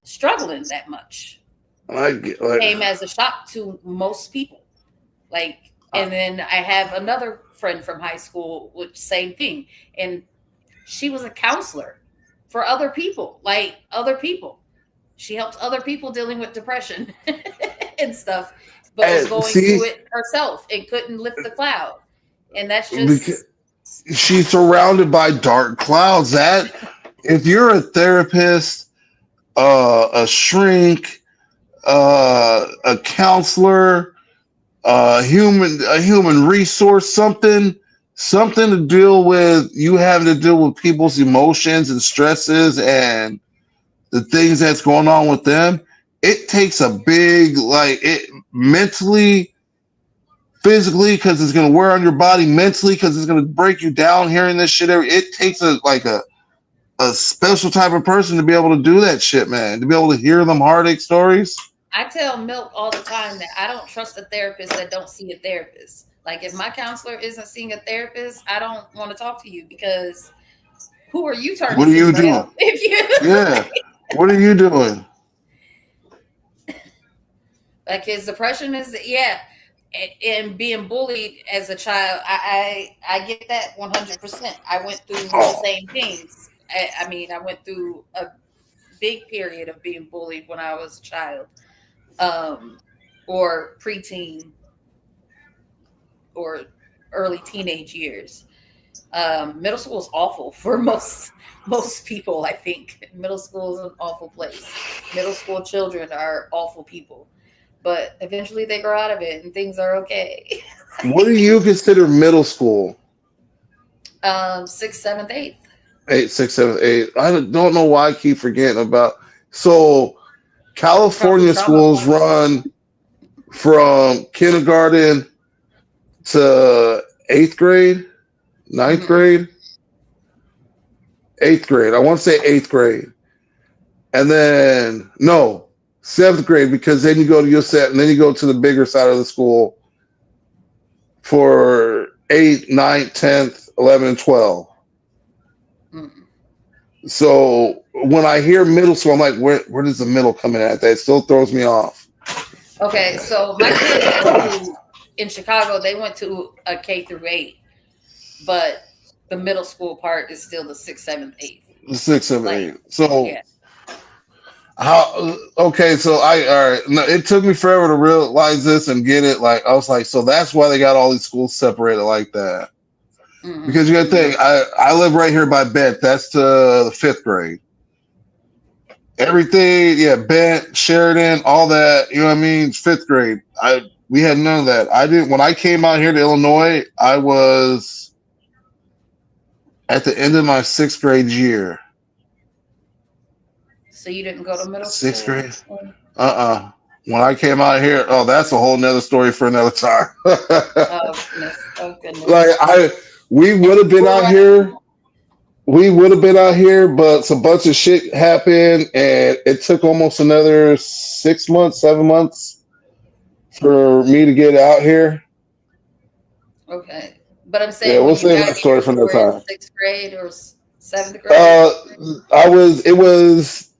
struggling that much. Came as a shock to most people. Like, and then I have another friend from high school, which same thing. And she was a counselor for other people, like other people. She helped other people dealing with depression and stuff, but was going through it herself and couldn't lift the cloud. And that's just, she's surrounded by dark clouds. That if you're a therapist, a shrink, a counselor, a human resource, something to deal with, you having to deal with people's emotions and stresses and the things that's going on with them, it takes a big, like, it mentally, physically, because it's going to wear on your body, mentally because it's going to break you down hearing this shit. It takes a special type of person to be able to do that shit, man, to be able to hear them heartache stories. I tell Milk all the time that I don't trust a therapist that don't see a therapist. Like if my counselor isn't seeing a therapist, I don't want to talk to you because who are you turning? What are you doing? Yeah. What are you doing? Like his depression is, and being bullied as a child, I get that 100%. I went through the same things. I mean, I went through a big period of being bullied when I was a child, or preteen, or early teenage years. Middle school is awful for most people. I think middle school is an awful place. Middle school children are awful people, but eventually they grow out of it and things are okay. What do you consider middle school? 6th, 7th, 8th. 8, 6, 7, 8. I don't know why I keep forgetting about. So California schools run from kindergarten to 8th grade, 9th grade, 8th grade. I want to say 8th grade. And then, no, 7th grade, because then you go to your set and then you go to the bigger side of the school for 8th, 9th, 10th, 11, and 12. So when I hear middle school, I'm like, where does the middle come in at? That still throws me off. Okay, so my kids in Chicago, they went to a K through 8, but the middle school part is still the 6th, 7th, 8th. The 6th, 7th, 8th. So how? Okay, so all right. No, it took me forever to realize this and get it. Like I was like, so that's why they got all these schools separated like that. Because you got to think, I live right here by Bent. That's to the 5th grade. Everything, Bent, Sheridan, all that. You know what I mean? 5th grade. We had none of that. I didn't. When I came out here to Illinois, I was at the end of my 6th grade year. So you didn't go to middle school? 6th grade? When I came out here, that's a whole nother story for another time. Oh goodness. Like we would have been out here. We would have been out here, but a bunch of shit happened, and it took almost another 6 months, 7 months for me to get out here. Okay, but I'm saying, we'll save that story for another time. 6th grade or 7th grade? It was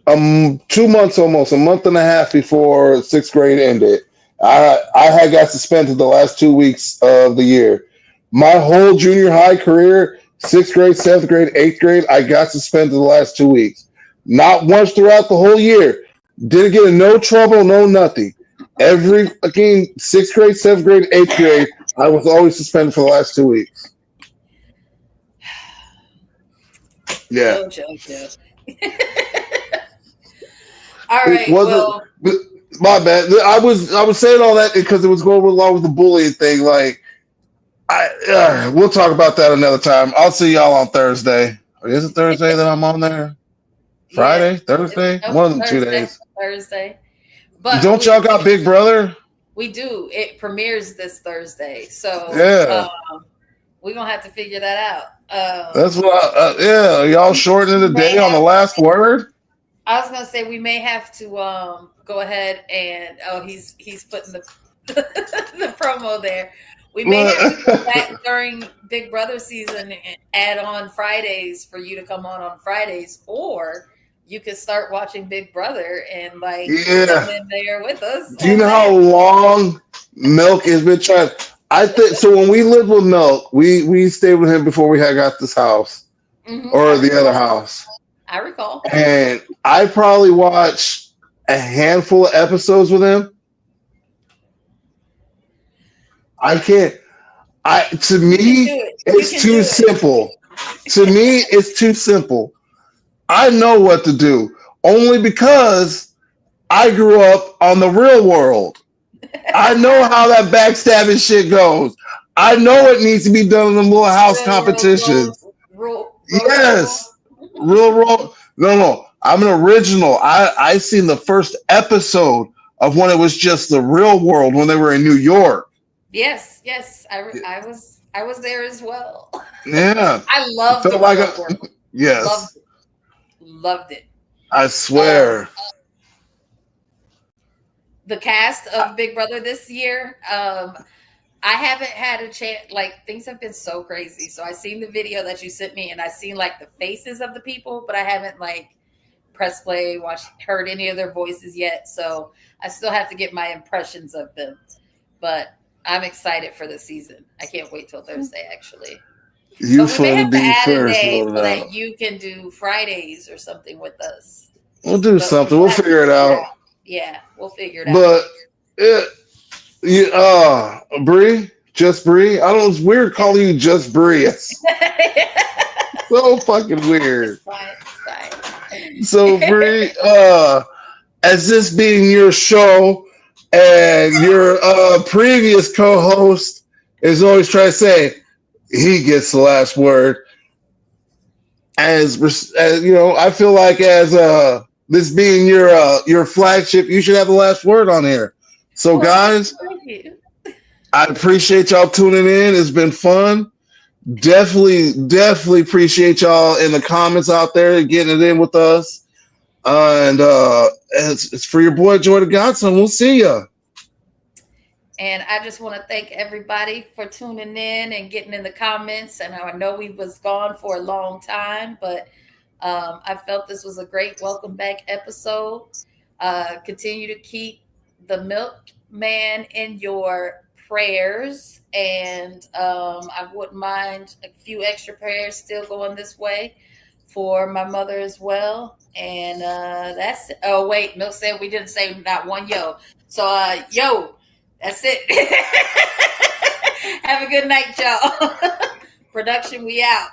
2 months, almost a month and a half before 6th grade ended. I had got suspended the last 2 weeks of the year. My whole junior high career, 6th grade, 7th grade, 8th grade, I got suspended the last 2 weeks. Not once throughout the whole year. Didn't get in no trouble, no nothing. Every fucking 6th grade, 7th grade, 8th grade, I was always suspended for the last 2 weeks. Yeah. All right. Well, my bad. I was saying all that because it was going along with the bullying thing. Like, we'll talk about that another time. I'll see y'all on Thursday. Is it Thursday that I'm on there? Friday? Thursday? One of them 2 days. Thursday. But don't y'all got Big Brother? We do. It premieres this Thursday. So we're going to have to figure that out. That's what y'all shortening the day on the last word? I was gonna say we may have to go ahead and he's putting the the promo there. We may have to go back during Big Brother season and add on Fridays for you to come on Fridays, or you could start watching Big Brother and like come in there with us. Do you know how long Milk has been trying? I think so. When we lived with Milk, we stayed with him before we had got this house or the other house. I recall. And I probably watched a handful of episodes with him. I can't. To me, it's too simple. To me, it's too simple. I know what to do only because I grew up on the real world. I know how that backstabbing shit goes. I know it needs to be done in the little house competitions. Yes. Real. No. I'm an original. I seen the first episode of when it was just the real world when they were in New York. Yes. I was there as well. Yeah. I loved the real world. Yes. Loved it. I swear. The cast of Big Brother this year, I haven't had a chance. Like, things have been so crazy. So I seen the video that you sent me, and I seen like the faces of the people, but I haven't like pressed play, heard any of their voices yet. So I still have to get my impressions of them. But I'm excited for the season. I can't wait till Thursday, actually. You but we may have to add a day so that that you can do Fridays or something with us. We'll do something. We'll figure it out. Yeah, we'll figure it out. But Bree, just Bree. I don't know. It's weird calling you just Bree. It's so fucking weird. It's fine. So Bree, as this being your show and your previous co-host is always trying to say he gets the last word. As you know, I feel like as this being your flagship, you should have the last word on here. So guys, I appreciate y'all tuning in. It's been fun. Definitely appreciate y'all in the comments out there getting it in with us. And it's for your boy Joy the Godson. We'll see ya. And I just want to thank everybody for tuning in and getting in the comments. And I know we was gone for a long time, but I felt this was a great welcome back episode. Continue to keep the milkman in your prayers. And I wouldn't mind a few extra prayers still going this way for my mother as well. And that's it. Oh, wait, Milk said we didn't say not one yo. So, yo. That's it. Have a good night, y'all. Production, we out.